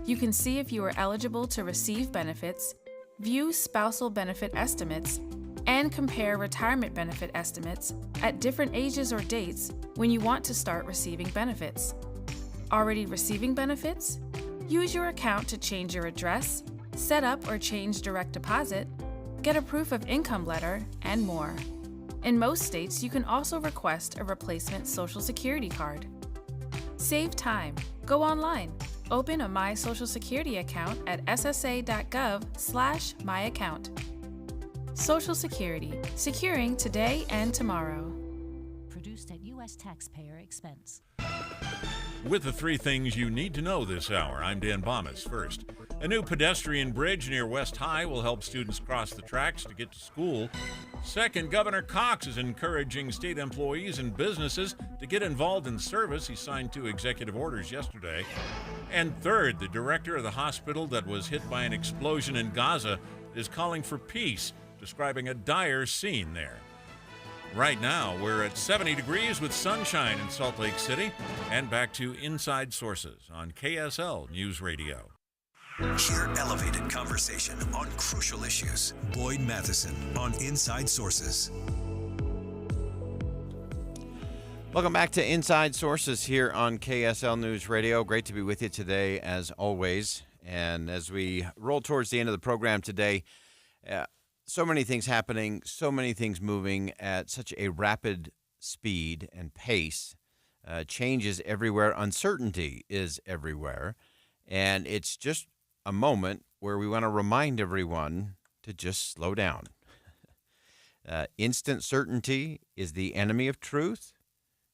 You can see if you are eligible to receive benefits, view spousal benefit estimates, and compare retirement benefit estimates at different ages or dates when you want to start receiving benefits. Already receiving benefits? Use your account to change your address, set up or change direct deposit, get a proof of income letter, and more. In most states, you can also request a replacement Social Security card. Save time. Go online. Open a My Social Security account at ssa.gov/myaccount. Social Security, securing today and tomorrow. Produced at U.S. taxpayer expense. With the three things you need to know this hour, I'm Dan Bomas. First, a new pedestrian bridge near West High will help students cross the tracks to get to school. Second, Governor Cox is encouraging state employees and businesses to get involved in service. He signed 2 executive orders yesterday. And third, the director of the hospital that was hit by an explosion in Gaza is calling for peace, describing a dire scene there. Right now, we're at 70 degrees with sunshine in Salt Lake City. And back to Inside Sources on KSL News Radio. Hear elevated conversation on crucial issues. Boyd Matheson on Inside Sources. Welcome back to Inside Sources here on KSL News Radio. Great to be with you today, as always. And as we roll towards the end of the program today, so many things happening, so many things moving at such a rapid speed and pace. Changes everywhere. Uncertainty is everywhere. And it's just a moment where we want to remind everyone to just slow down. Instant certainty is the enemy of truth.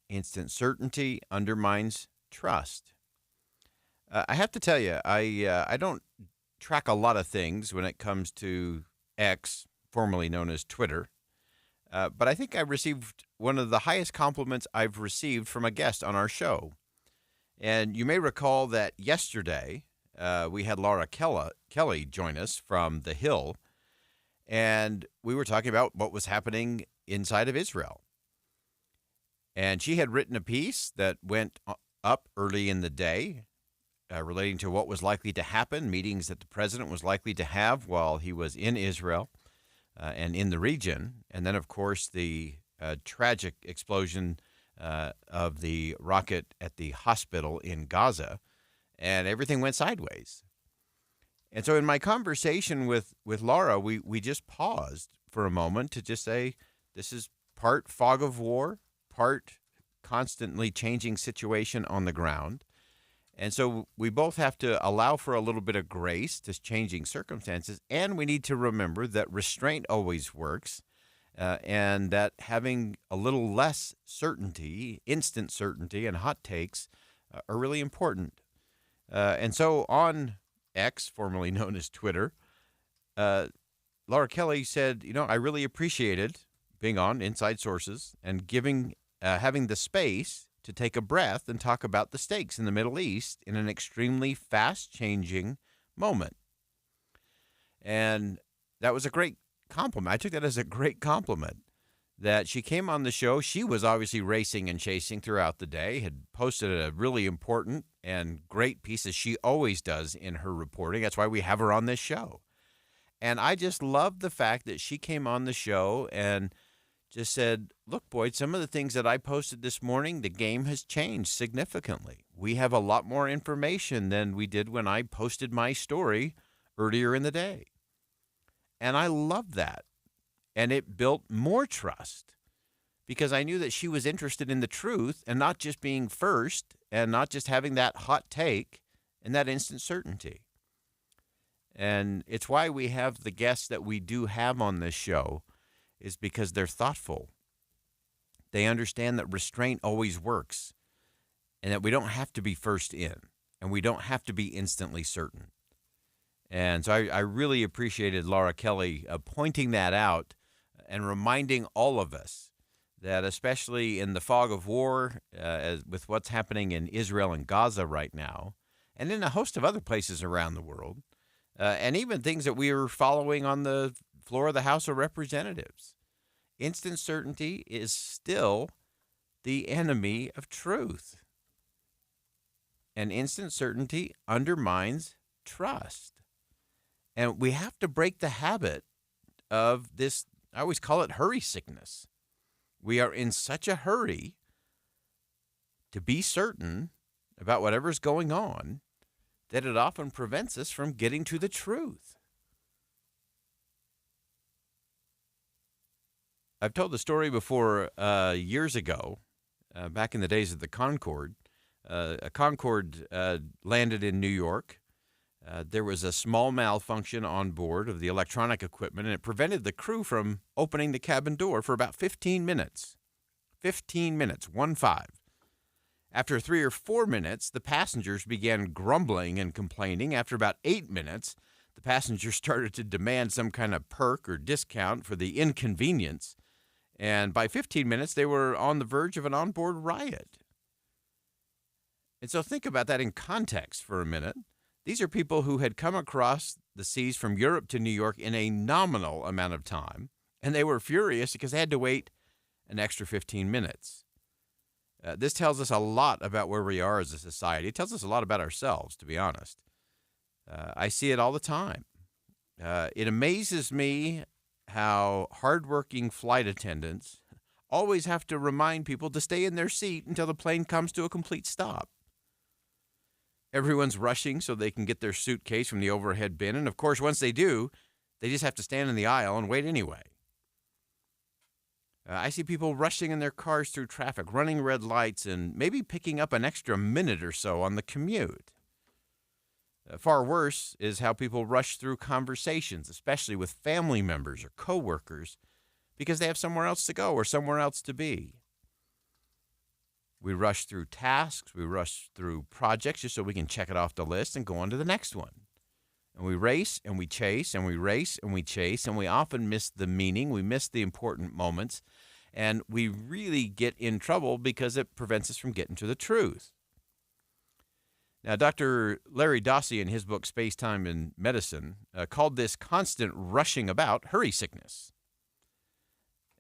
Instant certainty undermines trust. I have to tell you, I don't track a lot of things when it comes to X, formerly known as Twitter. But I think I received one of the highest compliments I've received from a guest on our show. And you may recall that yesterday we had Laura Kelly join us from The Hill, and we were talking about what was happening inside of Israel. And she had written a piece that went up early in the day relating to what was likely to happen, meetings that the president was likely to have while he was in Israel and in the region. And then, of course, the tragic explosion of the rocket at the hospital in Gaza, and everything went sideways. And so in my conversation with Laura, we just paused for a moment to just say, this is part fog of war, part constantly changing situation on the ground. And so we both have to allow for a little bit of grace to changing circumstances, and we need to remember that restraint always works, and that having a little less certainty, instant certainty, and hot takes are really important. And so on X, formerly known as Twitter, Laura Kelly said, I really appreciated being on Inside Sources and having the space to take a breath and talk about the stakes in the Middle East in an extremely fast-changing moment. And that was a great compliment. I took that as a great compliment that she came on the show. She was obviously racing and chasing throughout the day, had posted a really important and great piece, as she always does in her reporting. That's why we have her on this show. And I just loved the fact that she came on the show and just said, look, Boyd, some of the things that I posted this morning, the game has changed significantly. We have a lot more information than we did when I posted my story earlier in the day. And I loved that. And it built more trust because I knew that she was interested in the truth and not just being first and not just having that hot take and that instant certainty. And it's why we have the guests that we do have on this show, is because they're thoughtful. They understand that restraint always works and that we don't have to be first in and we don't have to be instantly certain. And so I really appreciated Laura Kelly pointing that out and reminding all of us that, especially in the fog of war, with what's happening in Israel and Gaza right now, and in a host of other places around the world, and even things that we are following on the floor of the House of Representatives, instant certainty is still the enemy of truth. And instant certainty undermines trust. And we have to break the habit of this, I always call it hurry sickness. We are in such a hurry to be certain about whatever's going on that it often prevents us from getting to the truth. I've told the story before years ago, back in the days of the Concorde. A Concorde landed in New York. There was a small malfunction on board of the electronic equipment, and it prevented the crew from opening the cabin door for about 15 minutes. 15 minutes, 1-5. After 3 or 4 minutes, the passengers began grumbling and complaining. After about 8 minutes, the passengers started to demand some kind of perk or discount for the inconvenience. And by 15 minutes, they were on the verge of an onboard riot. And so think about that in context for a minute. These are people who had come across the seas from Europe to New York in a nominal amount of time, and they were furious because they had to wait an extra 15 minutes. This tells us a lot about where we are as a society. It tells us a lot about ourselves, to be honest. I see it all the time. It amazes me how hardworking flight attendants always have to remind people to stay in their seat until the plane comes to a complete stop. Everyone's rushing so they can get their suitcase from the overhead bin, and of course, once they do, they just have to stand in the aisle and wait anyway. I see people rushing in their cars through traffic, running red lights, and maybe picking up an extra minute or so on the commute. Far worse is how people rush through conversations, especially with family members or coworkers, because they have somewhere else to go or somewhere else to be. We rush through tasks, we rush through projects just so we can check it off the list and go on to the next one. And we race and we chase and we race and we chase, and we often miss the meaning, we miss the important moments, and we really get in trouble because it prevents us from getting to the truth. Now, Dr. Larry Dossey, in his book Space, Time, and Medicine, called this constant rushing about hurry sickness.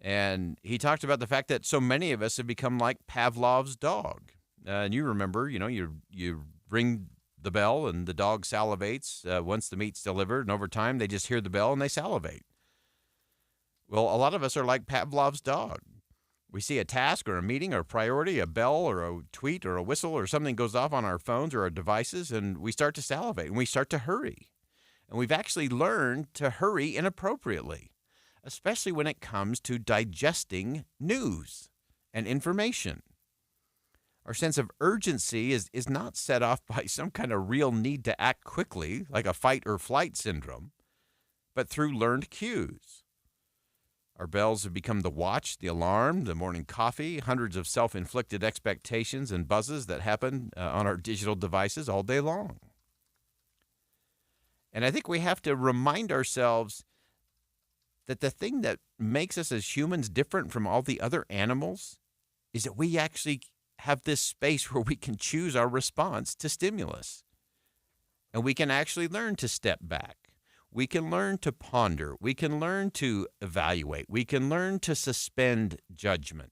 And he talked about the fact that so many of us have become like Pavlov's dog. And you remember, you ring the bell and the dog salivates once the meat's delivered, and over time they just hear the bell and they salivate. Well, a lot of us are like Pavlov's dog. We see a task or a meeting or a priority, a bell or a tweet or a whistle or something goes off on our phones or our devices, and we start to salivate and we start to hurry. And we've actually learned to hurry inappropriately, especially when it comes to digesting news and information. Our sense of urgency is not set off by some kind of real need to act quickly, like a fight or flight syndrome, but through learned cues. Our bells have become the watch, the alarm, the morning coffee, hundreds of self-inflicted expectations and buzzes that happen on our digital devices all day long. And I think we have to remind ourselves that the thing that makes us as humans different from all the other animals is that we actually have this space where we can choose our response to stimulus. And we can actually learn to step back. We can learn to ponder. We can learn to evaluate. We can learn to suspend judgment.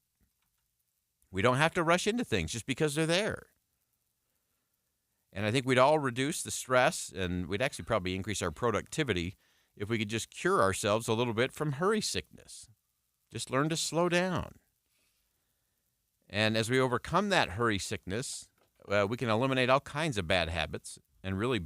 We don't have to rush into things just because they're there. And I think we'd all reduce the stress, and we'd actually probably increase our productivity if we could just cure ourselves a little bit from hurry sickness. Just learn to slow down. And as we overcome that hurry sickness, we can eliminate all kinds of bad habits and really